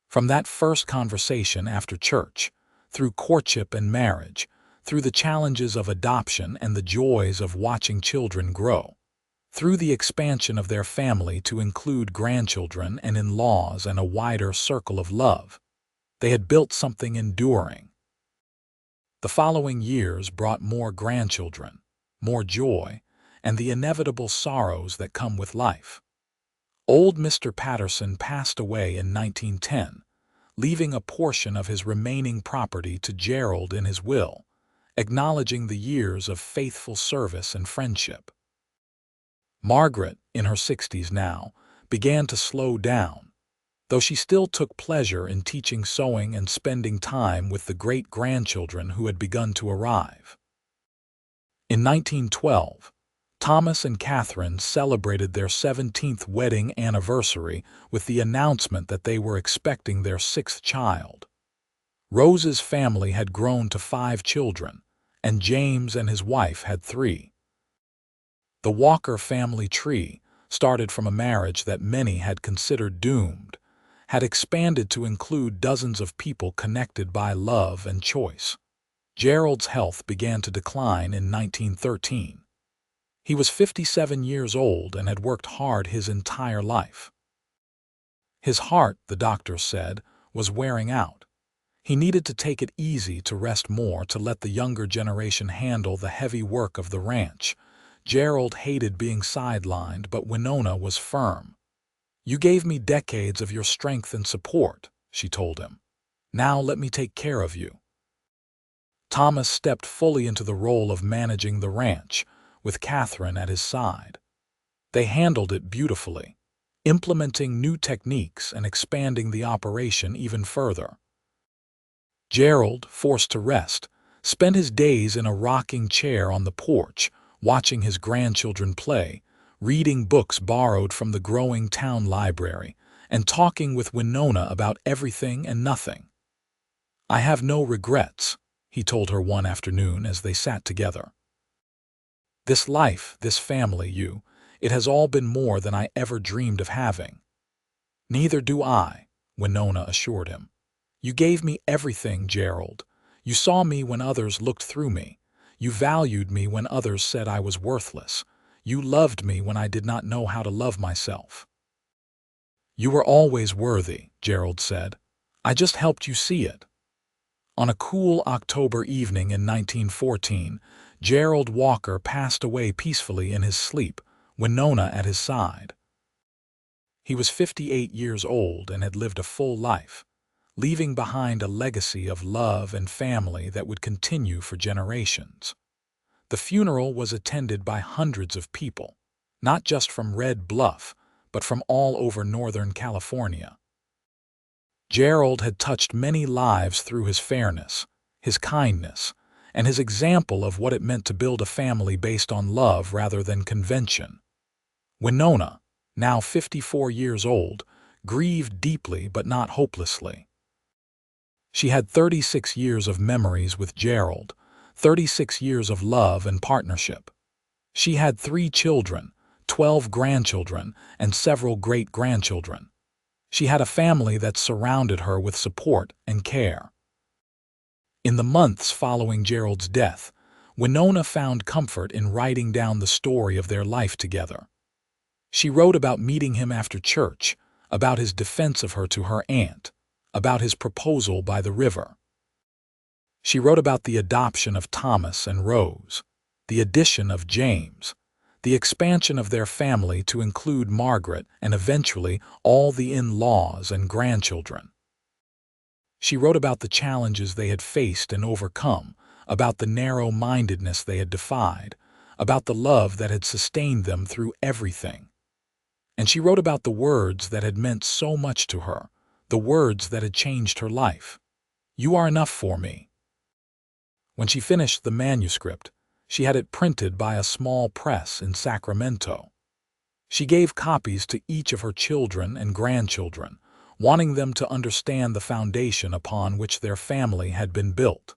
From that first conversation after church, through courtship and marriage, through the challenges of adoption and the joys of watching children grow, through the expansion of their family to include grandchildren and in-laws and a wider circle of love, they had built something enduring. The following years brought more grandchildren, more joy, and the inevitable sorrows that come with life. Old Mr. Patterson passed away in 1910, leaving a portion of his remaining property to Gerald in his will, acknowledging the years of faithful service and friendship. Margaret, in her 60s now, began to slow down, though she still took pleasure in teaching sewing and spending time with the great-grandchildren who had begun to arrive. In 1912, Thomas and Catherine celebrated their 17th wedding anniversary with the announcement that they were expecting their 6th child. Rose's family had grown to 5 children, and James and his wife had 3. The Walker family tree, started from a marriage that many had considered doomed, had expanded to include dozens of people connected by love and choice. Gerald's health began to decline in 1913. He was 57 years old and had worked hard his entire life. His heart, the doctor said, was wearing out. He needed to take it easy, to rest more, to let the younger generation handle the heavy work of the ranch. Gerald hated being sidelined, but Winona was firm. "You gave me decades of your strength and support," she told him. "Now let me take care of you." Thomas stepped fully into the role of managing the ranch, with Catherine at his side. They handled it beautifully. implementing new techniques and expanding the operation even further. Gerald, forced to rest, spent his days in a rocking chair on the porch, watching his grandchildren play, reading books borrowed from the growing town library, and talking with Winona about everything and nothing. "I have no regrets," he told her one afternoon as they sat together. "This life, this family, it has all been more than I ever dreamed of having." "Neither do I," Winona assured him. "You gave me everything, Gerald. You saw me when others looked through me. You valued me when others said I was worthless. You loved me when I did not know how to love myself." "You were always worthy," Gerald said. "I just helped you see it." On a cool October evening in 1914, Gerald Walker passed away peacefully in his sleep, Winona at his side. He was 58 years old and had lived a full life, leaving behind a legacy of love and family that would continue for generations. The funeral was attended by hundreds of people, not just from Red Bluff, but from all over Northern California. Gerald had touched many lives through his fairness, his kindness, and his example of what it meant to build a family based on love rather than convention. Winona, now 54 years old, grieved deeply but not hopelessly. She had 36 years of memories with Gerald, 36 years of love and partnership. She had 3 children, 12 grandchildren, and several great-grandchildren. She had a family that surrounded her with support and care. In the months following Gerald's death, Winona found comfort in writing down the story of their life together. She wrote about meeting him after church, about his defense of her to her aunt, about his proposal by the river. She wrote about the adoption of Thomas and Rose, the addition of James, the expansion of their family to include Margaret and eventually all the in-laws and grandchildren. She wrote about the challenges they had faced and overcome, about the narrow-mindedness they had defied, about the love that had sustained them through everything. And she wrote about the words that had meant so much to her, the words that had changed her life. "You are enough for me." When she finished the manuscript, she had it printed by a small press in Sacramento. She gave copies to each of her children and grandchildren, wanting them to understand the foundation upon which their family had been built.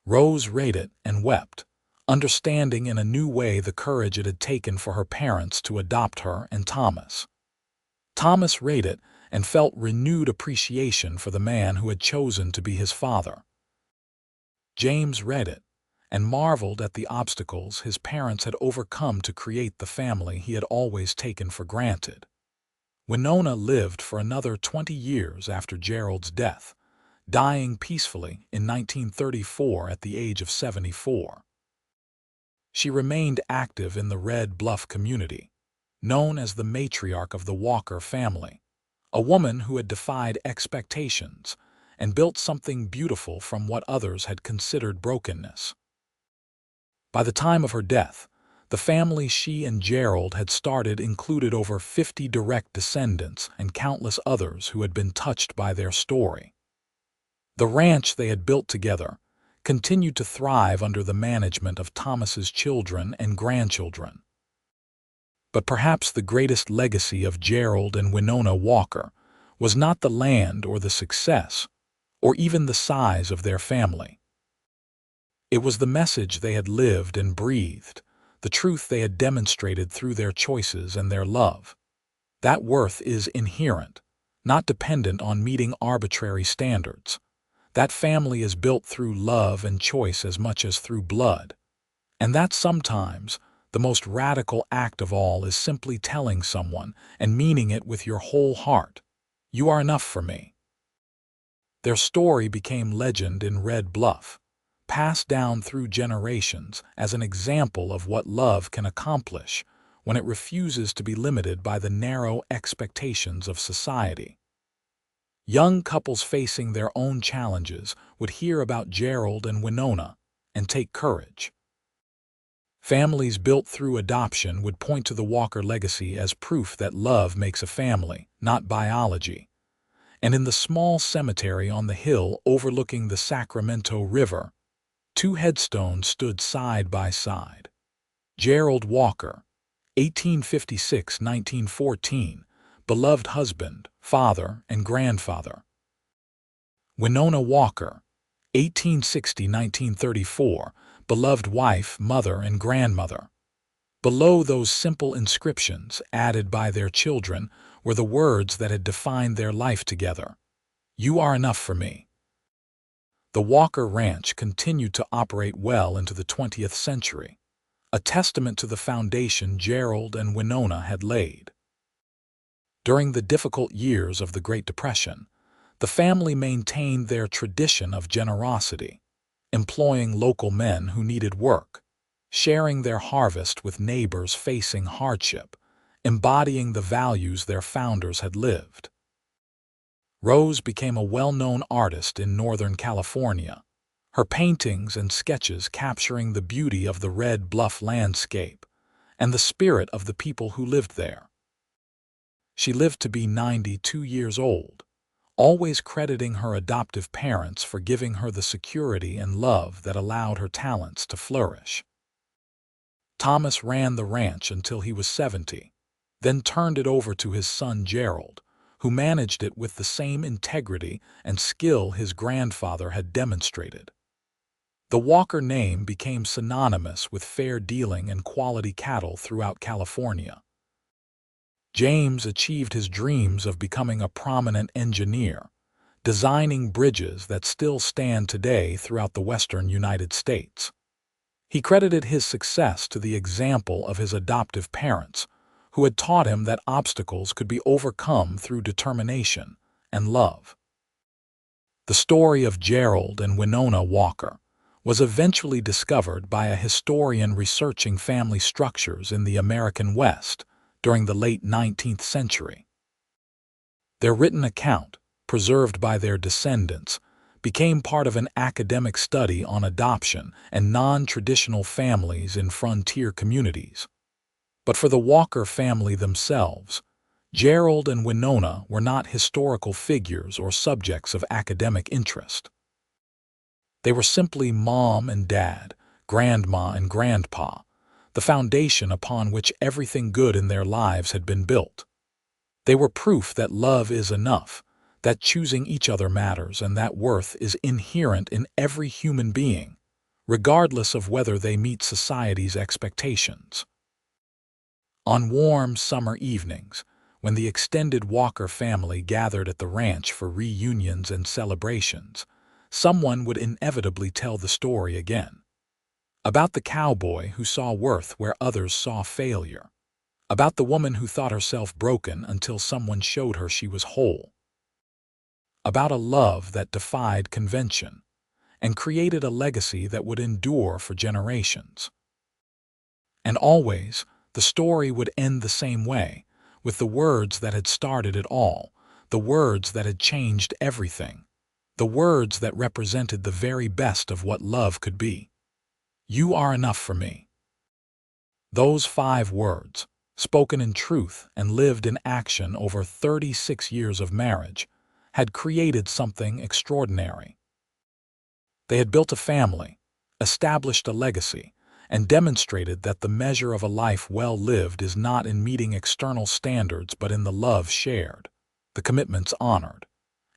Rose read it and wept, understanding in a new way the courage it had taken for her parents to adopt her and Thomas. Thomas read it and felt renewed appreciation for the man who had chosen to be his father. James read it and marveled at the obstacles his parents had overcome to create the family he had always taken for granted. Winona lived for another 20 years after Gerald's death, dying peacefully in 1934 at the age of 74. She remained active in the Red Bluff community, known as the matriarch of the Walker family, a woman who had defied expectations and built something beautiful from what others had considered brokenness. By the time of her death, the family she and Gerald had started included over 50 direct descendants and countless others who had been touched by their story. The ranch they had built together continued to thrive under the management of Thomas's children and grandchildren. But perhaps the greatest legacy of Gerald and Winona Walker was not the land or the success, or even the size of their family. It was the message they had lived and breathed, the truth they had demonstrated through their choices and their love. That worth is inherent, not dependent on meeting arbitrary standards. That family is built through love and choice as much as through blood. And that sometimes the most radical act of all is simply telling someone and meaning it with your whole heart, "You are enough for me." Their story became legend in Red Bluff, passed down through generations as an example of what love can accomplish when it refuses to be limited by the narrow expectations of society. Young couples facing their own challenges would hear about Gerald and Winona and take courage. Families built through adoption would point to the Walker legacy as proof that love makes a family, not biology. And in the small cemetery on the hill overlooking the Sacramento River, two headstones stood side by side. Gerald Walker, 1856–1914, beloved husband, father, and grandfather. Winona Walker, 1860–1934, beloved wife, mother, and grandmother. Below those simple inscriptions, added by their children, were the words that had defined their life together. "You are enough for me." The Walker Ranch continued to operate well into the 20th century, a testament to the foundation Gerald and Winona had laid. During the difficult years of the Great Depression, the family maintained their tradition of generosity, employing local men who needed work, sharing their harvest with neighbors facing hardship, embodying the values their founders had lived. Rose became a well-known artist in Northern California, her paintings and sketches capturing the beauty of the Red Bluff landscape and the spirit of the people who lived there. She lived to be 92 years old, always crediting her adoptive parents for giving her the security and love that allowed her talents to flourish. Thomas ran the ranch until he was 70, then turned it over to his son Gerald, who managed it with the same integrity and skill his grandfather had demonstrated. The Walker name became synonymous with fair dealing and quality cattle throughout California. James achieved his dreams of becoming a prominent engineer, designing bridges that still stand today throughout the western United States. He credited his success to the example of his adoptive parents, who had taught him that obstacles could be overcome through determination and love. The story of Gerald and Winona Walker was eventually discovered by a historian researching family structures in the American West during the late 19th century. Their written account, preserved by their descendants, became part of an academic study on adoption and non-traditional families in frontier communities. But for the Walker family themselves, Gerald and Winona were not historical figures or subjects of academic interest. They were simply mom and dad, grandma and grandpa, the foundation upon which everything good in their lives had been built. They were proof that love is enough, that choosing each other matters, and that worth is inherent in every human being, regardless of whether they meet society's expectations. On warm summer evenings, when the extended Walker family gathered at the ranch for reunions and celebrations, someone would inevitably tell the story again. About the cowboy who saw worth where others saw failure. About the woman who thought herself broken until someone showed her she was whole. About a love that defied convention and created a legacy that would endure for generations. And always, the story would end the same way, with the words that had started it all, the words that had changed everything, the words that represented the very best of what love could be. "You are enough for me." Those 5 words, spoken in truth and lived in action over 36 years of marriage, had created something extraordinary. They had built a family, established a legacy, and demonstrated that the measure of a life well lived is not in meeting external standards but in the love shared, the commitments honored,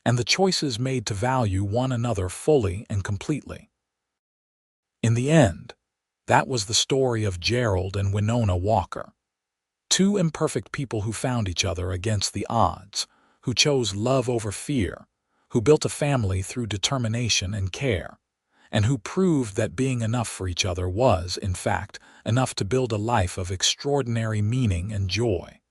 and the choices made to value one another fully and completely. In the end, that was the story of Gerald and Winona Walker. 2 imperfect people who found each other against the odds, who chose love over fear, who built a family through determination and care, and who proved that being enough for each other was, in fact, enough to build a life of extraordinary meaning and joy.